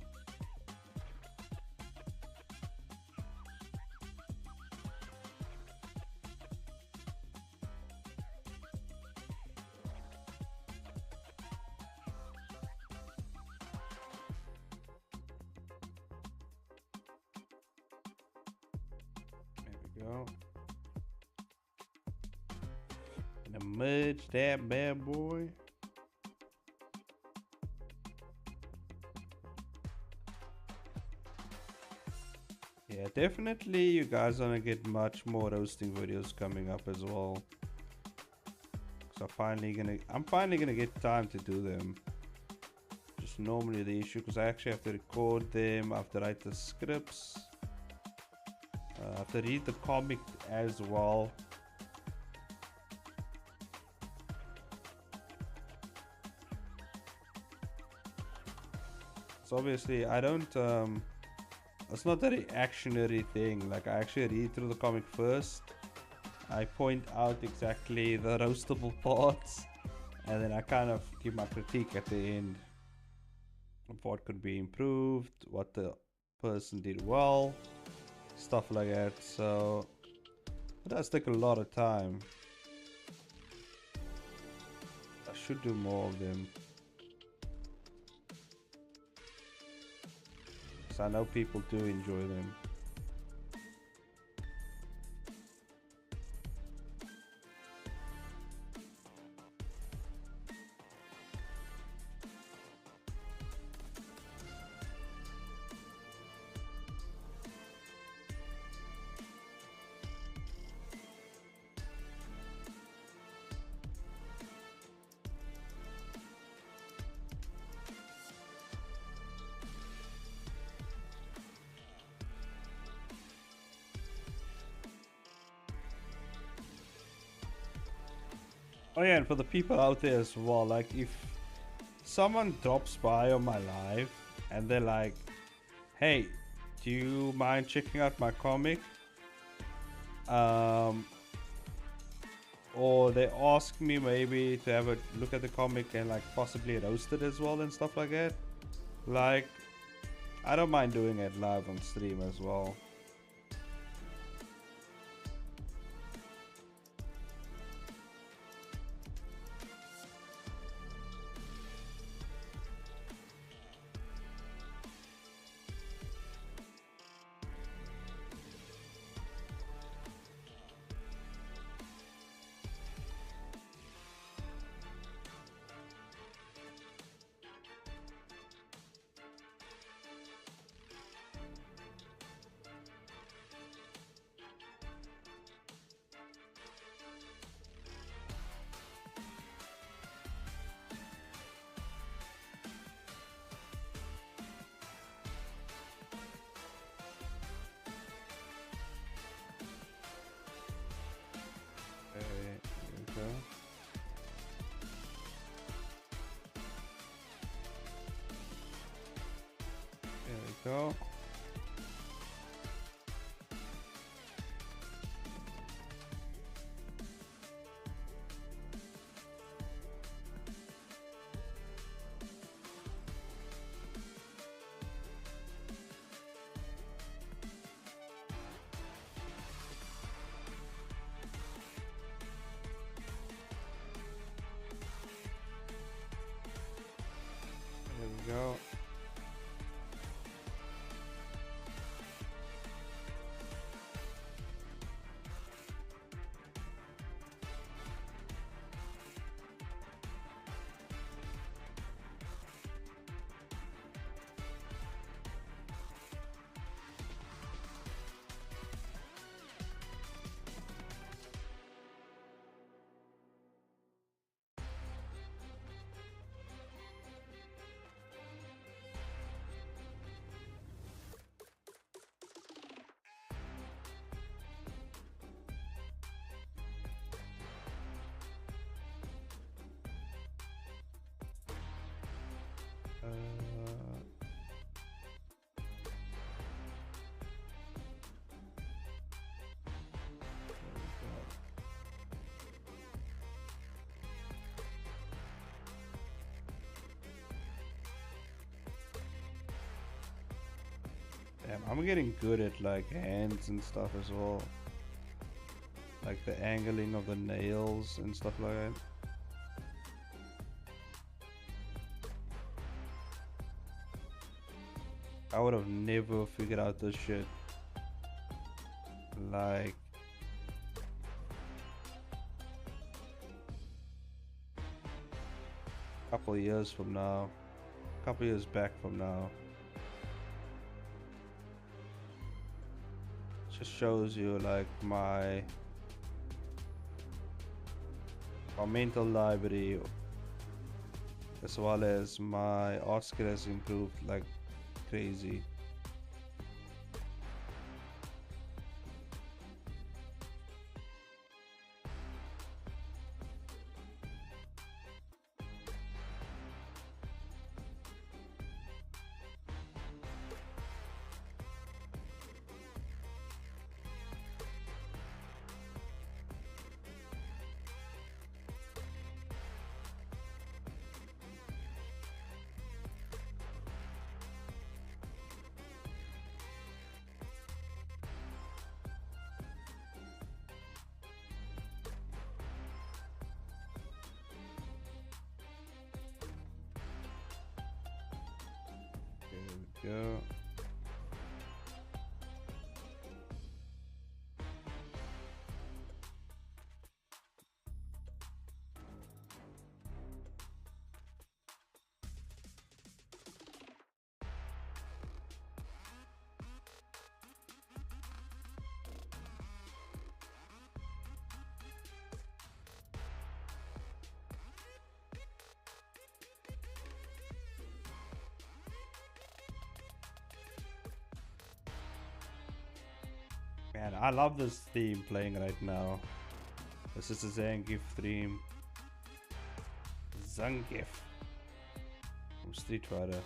Go. And merge that bad boy. Yeah, definitely you guys are gonna get much more roasting videos coming up as well. So I'm finally gonna get time to do them. Just normally the issue because I actually have to record them, I have to write the scripts. I have to read the comic as well. So obviously I don't it's not a reactionary thing. Like I actually read through the comic first. I point out exactly the roastable parts and then I kind of give my critique at the end of what could be improved, what the person did well, stuff like that. So It does take a lot of time. I should do more of them. Because I know people do enjoy them. Oh yeah, and for the people out there as well, like if someone drops by on my live and they're like, hey, do you mind checking out my comic? Or they ask me maybe to have a look at the comic and like possibly roast it as well and stuff like that. Like, I don't mind doing it live on stream as well. There we go. There we go. Damn, I'm getting good at like hands and stuff as well. Like the angling of the nails and stuff like that. I would have never figured out this shit. Like, couple years from now, couple years back from now. Just shows you like my mental library as well as my art skill has improved like crazy. go. Man, I love this theme playing right now. This is the Zangief theme. Zangief from Street Fighter.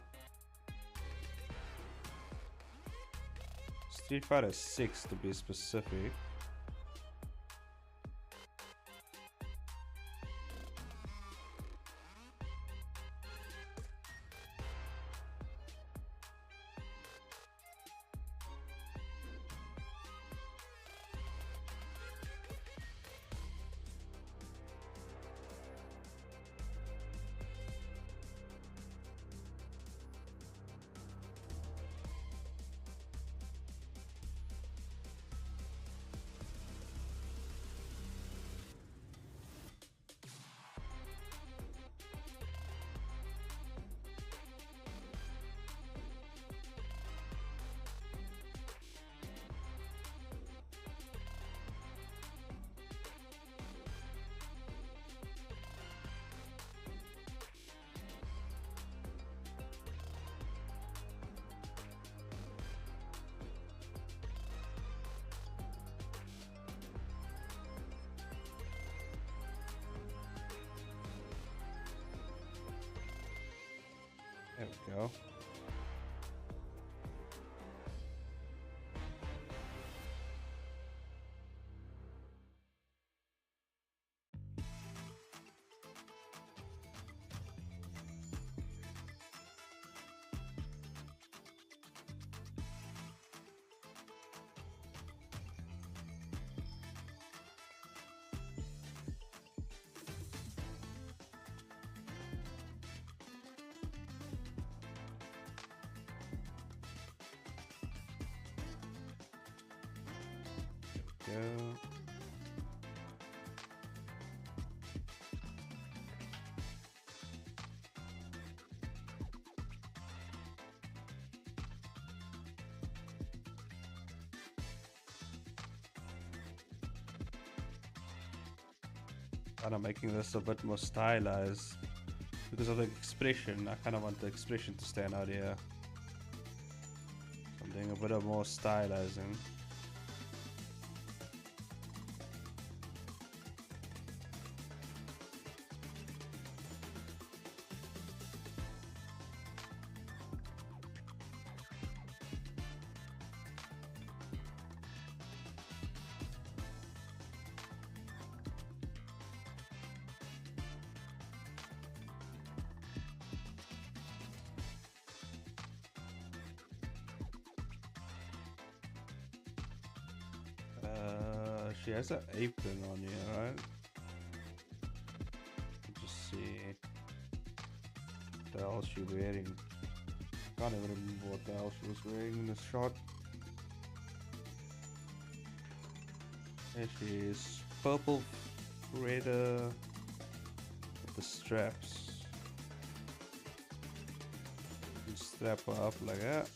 Street Fighter 6 to be specific. There we go. Go. Kind of making this a bit more stylized because of the expression. I kind of want the expression to stand out here. So I'm doing a bit of more stylizing. She has an apron on here, right? Let's just see. What the hell is she wearing? Can't even remember what the hell she was wearing in this shot. There she is. Purple Raider with the straps. You strap her up like that.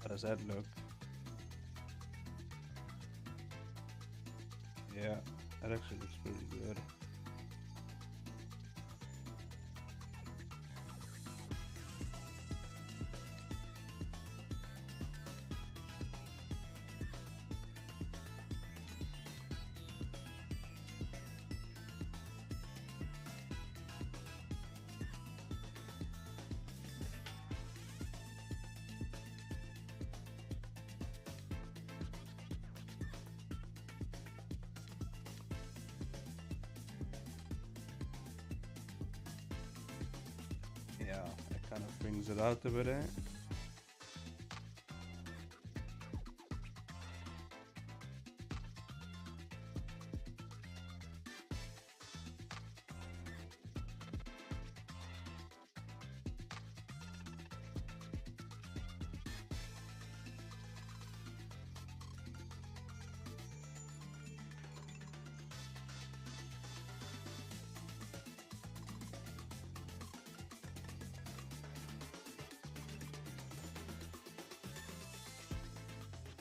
How does that look? Yeah, that actually looks pretty good. Yeah, it kind of brings it out a bit, eh?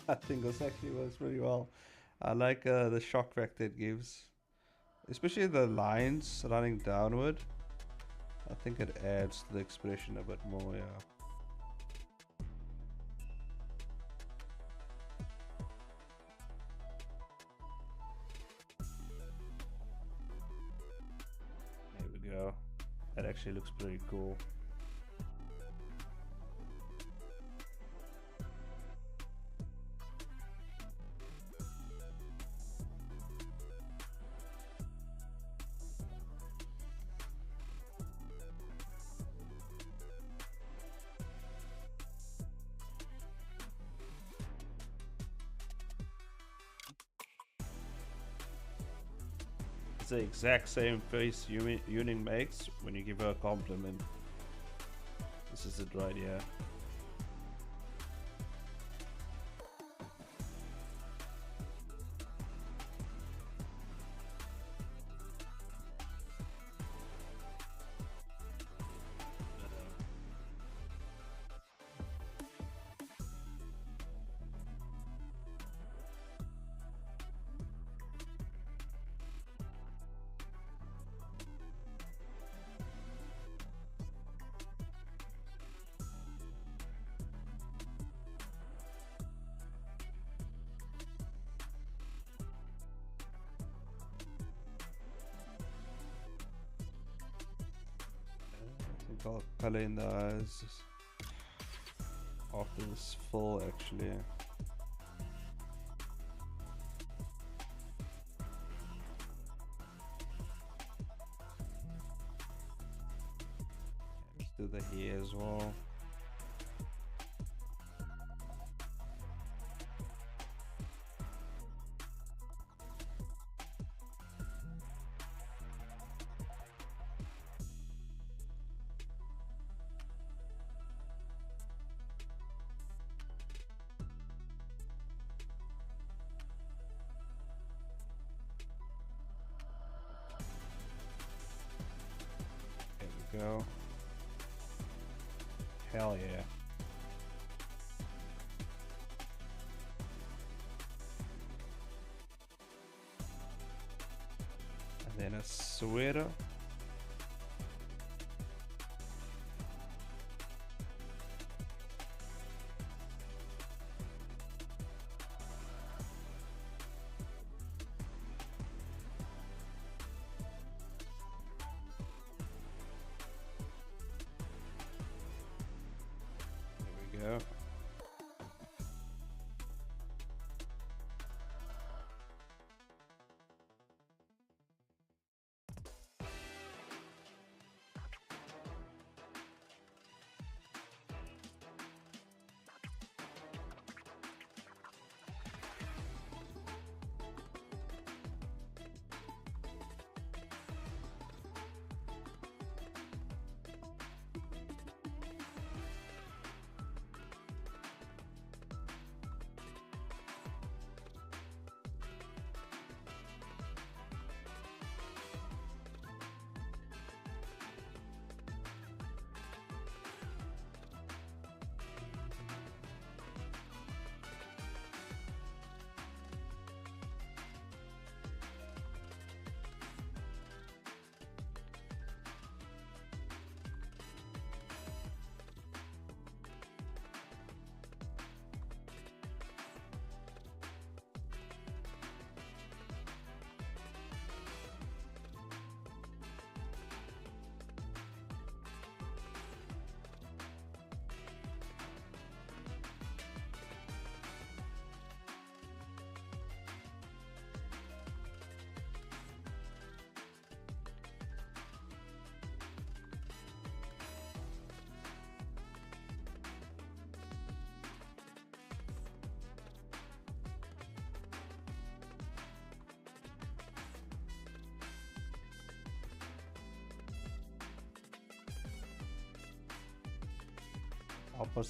I think this actually works pretty well. I like the shock factor it gives, especially the lines running downward. I think it adds to the expression a bit more, yeah. There we go. That actually looks pretty cool. It's the exact same face Yunin makes when you give her a compliment. This is it right here. I think I'll color in the eyes after this fill actually. Let's do the hair as well. There we go. Hell yeah. And then a sweater. There we go.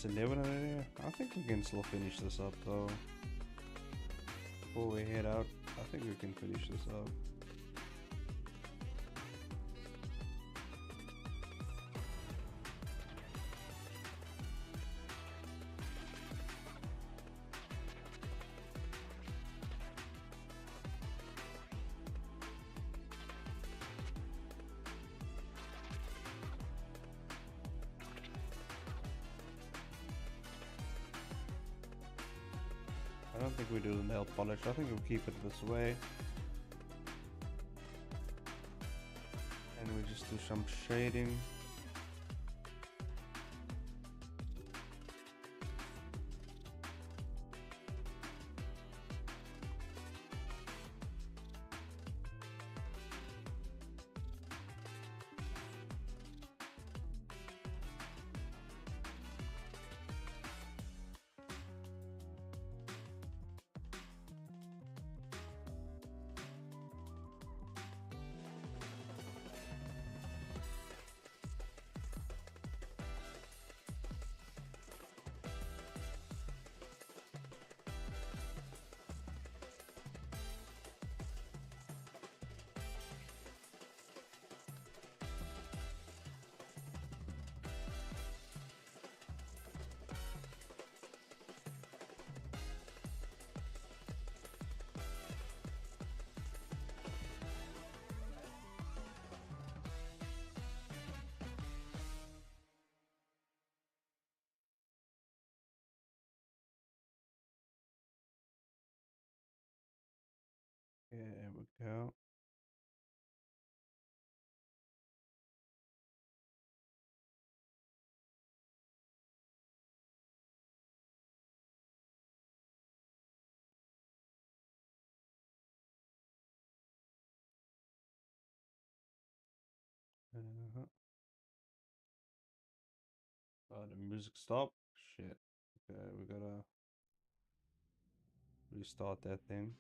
11 already. I think we can still finish this up though. Before we head out, I think we can finish this up. I don't think we do the nail polish. I think we'll keep it this way. And we just do some shading. Yeah, there we go. Uh-huh. Oh, the music stopped. Shit. Okay, we gotta restart that thing.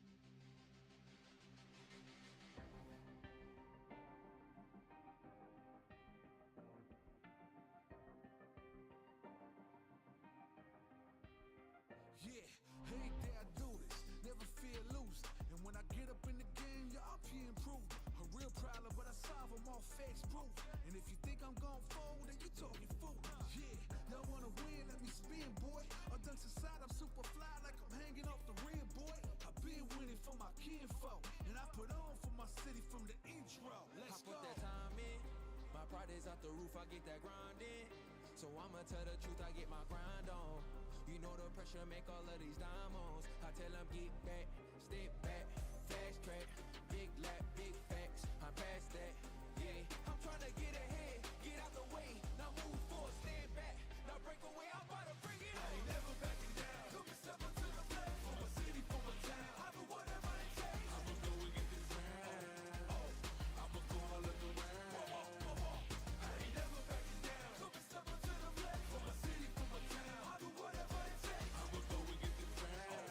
Yeah, hate that I do this, never feel loose. And when I get up in the game, y'all be improved. A real problem, but I solve them all facts proof. And if you think I'm gon' fold, then you talking fool. Yeah, y'all wanna win, let me spin, boy. I done society, I'm super fly like I'm hanging off the rim, boy. I've been winning for my kinfolk, and I put on for my city from the intro. Let's I go. put that time in. My pride is out the roof, I get that grind in. So I'ma tell the truth, I get my grind on. You know the pressure make all of these diamonds. I tell them get back, step back, fast track, big lap, big facts. I'm past that, yeah. I'm trying to get ahead, get out the way. Now move forward, stand back, now break away. I'm about to bring it on. I ain't never backing down. Took a step up to the plate. For my city, for my town. I do whatever it takes. I'ma go and get this round. I'ma go all of the round. I ain't never backing down. Took a step up to the plate. For my city, for my town. I do whatever it takes. I'ma go and get this round.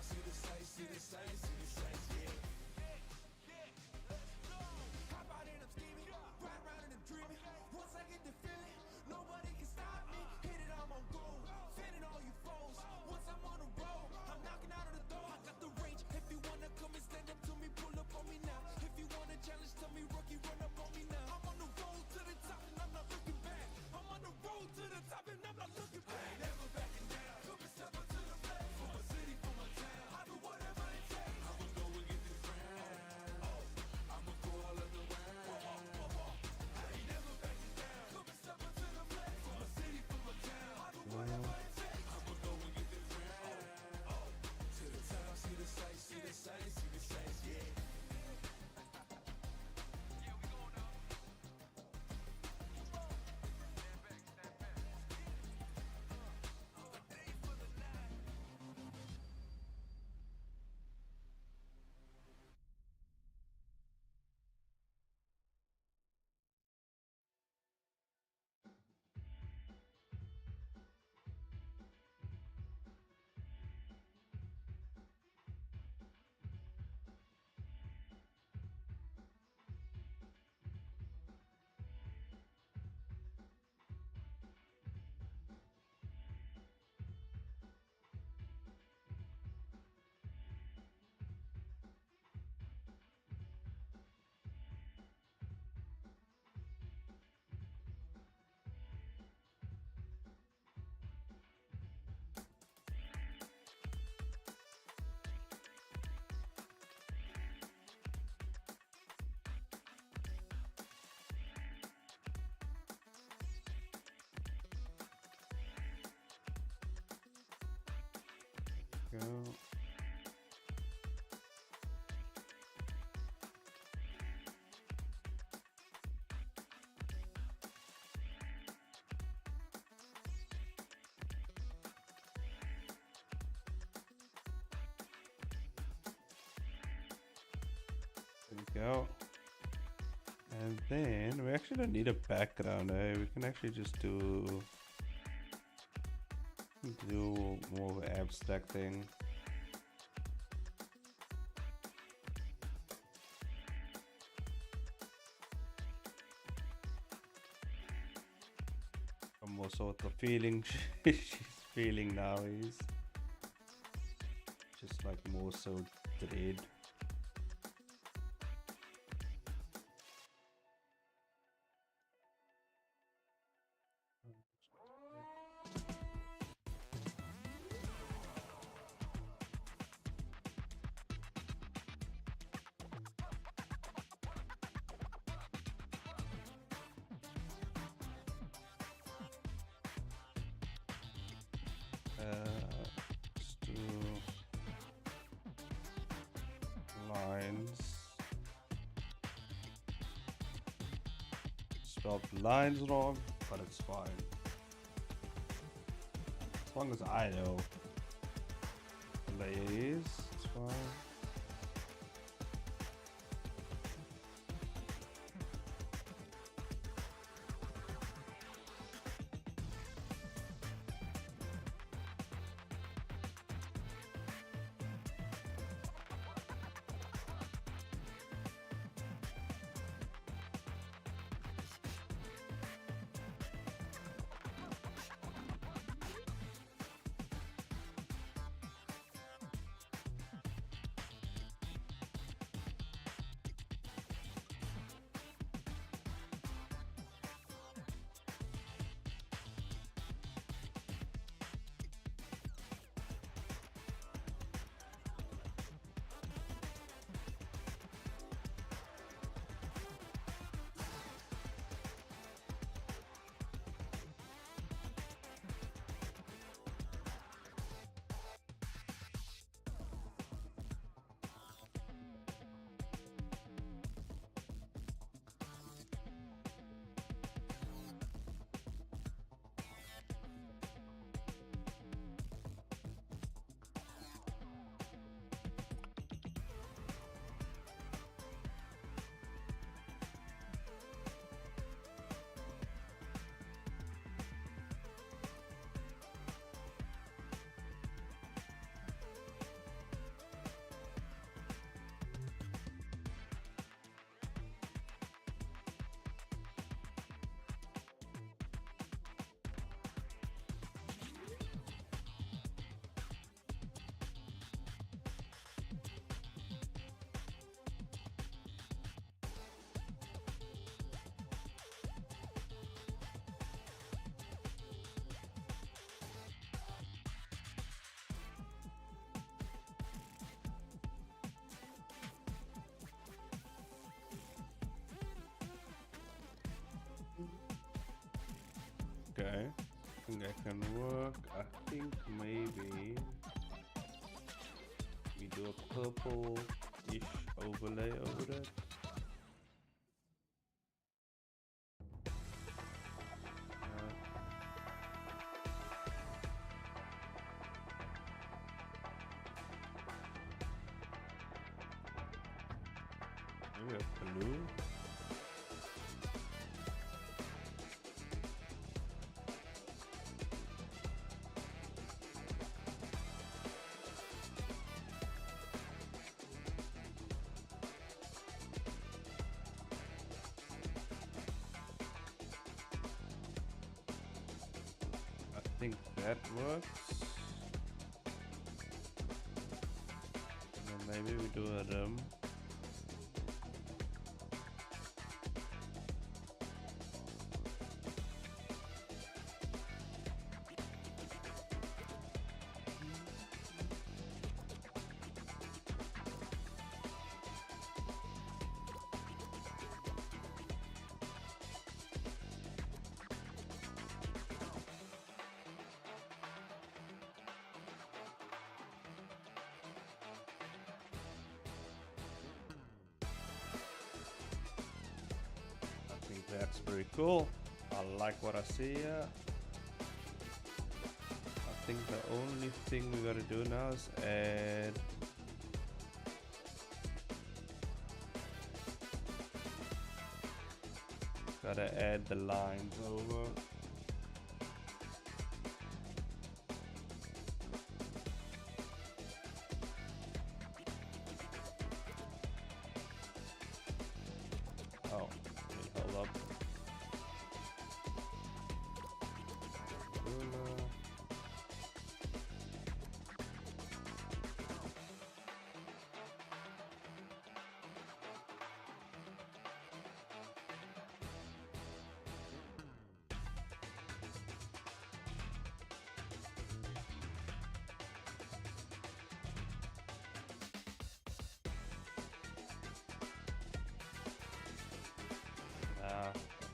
See the sights, see the sights, see the sights, yeah. we go. There we go. And then we actually don't need a background, eh? We can actually just do more of an abstract thing. Almost what the feeling she's feeling now is just like more so dread. Let's do lines. Spelled lines wrong, but it's fine. As long as I know layers, it's fine. Okay, I think that can work. I think maybe we do a purple-ish overlay over that. Maybe a blue. I think that works. And then maybe we do a rim. That's pretty cool. I like what I see here. I think the only thing we gotta do now is add the lines over. Oh, wait, hold up.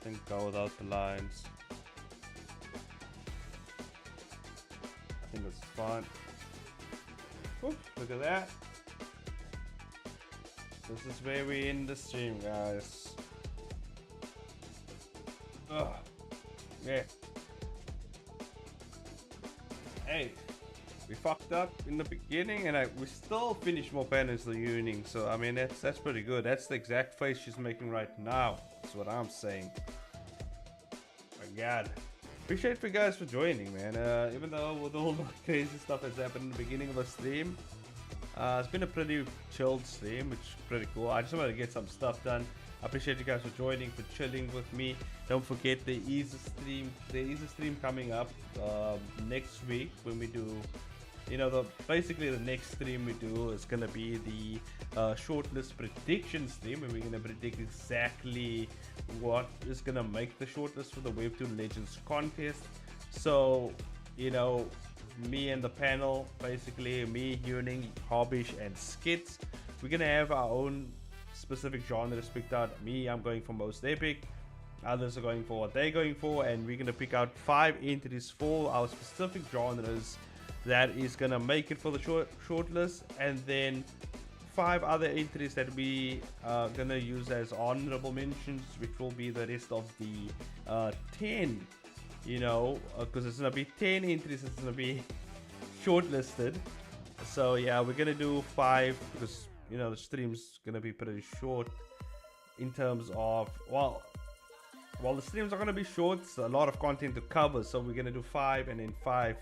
I think go without the lines. I think it's fine. Oof, look at that. This is where we end the stream, guys. Ugh. Yeah. Hey, we fucked up in the beginning, and we still finished more panels the evening. So I mean, that's pretty good. That's the exact face she's making right now. That's what I'm saying. My God. Appreciate you guys for joining, man. Even though with all the crazy stuff that's happened in the beginning of the stream, it's been a pretty chilled stream, which is pretty cool. I just wanted to get some stuff done. I appreciate you guys for joining, for chilling with me. Don't forget there is a stream coming up next week when we do, you know, basically the next stream we do is gonna be the shortlist prediction stream, and we're gonna predict exactly what is gonna make the shortlist for the Webtoon Legends contest. So, you know, me and the panel, basically me, Yuning, Hobbish, and Skits, we're gonna have our own specific genres picked out. Me, I'm going for most epic. Others are going for what they're going for, and we're gonna pick out 5 entries for our specific genres that is gonna make it for the shortlist, and then 5 other entries that we are gonna use as honorable mentions, which will be the rest of the 10. You know, because it's gonna be 10 entries. It's gonna be shortlisted. So yeah, we're gonna do 5 because, you know, the stream's gonna be pretty short in terms of, well, the streams are gonna be short, it's a lot of content to cover, so we're gonna do 5 and then 5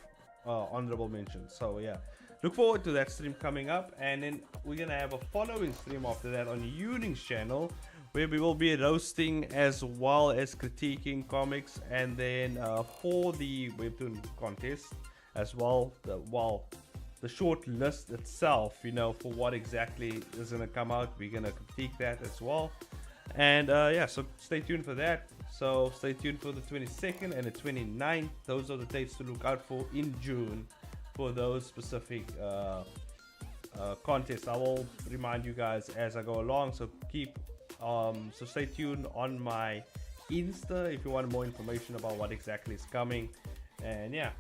honorable mentions. So yeah, look forward to that stream coming up, and then we're gonna have a following stream after that on Uning's channel, where we will be roasting as well as critiquing comics, and then for the Webtoon contest as well, the short list itself, you know, for what exactly is gonna come out, we're gonna critique that as well. And yeah, so stay tuned for that. So stay tuned for the 22nd and the 29th. Those are the dates to look out for in June for those specific contests. I will remind you guys as I go along, so so stay tuned on my Insta if you want more information about what exactly is coming. And yeah,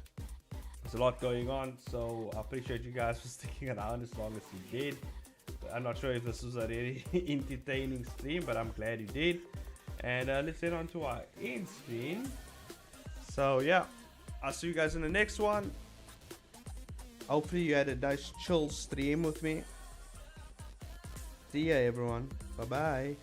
there's a lot going on, so I appreciate you guys for sticking around as long as you did. I'm not sure if this was a really entertaining stream, but I'm glad you did. And let's head on to our end screen. So yeah, I'll see you guys in the next one. Hopefully you had a nice chill stream with me. See ya everyone. Bye bye.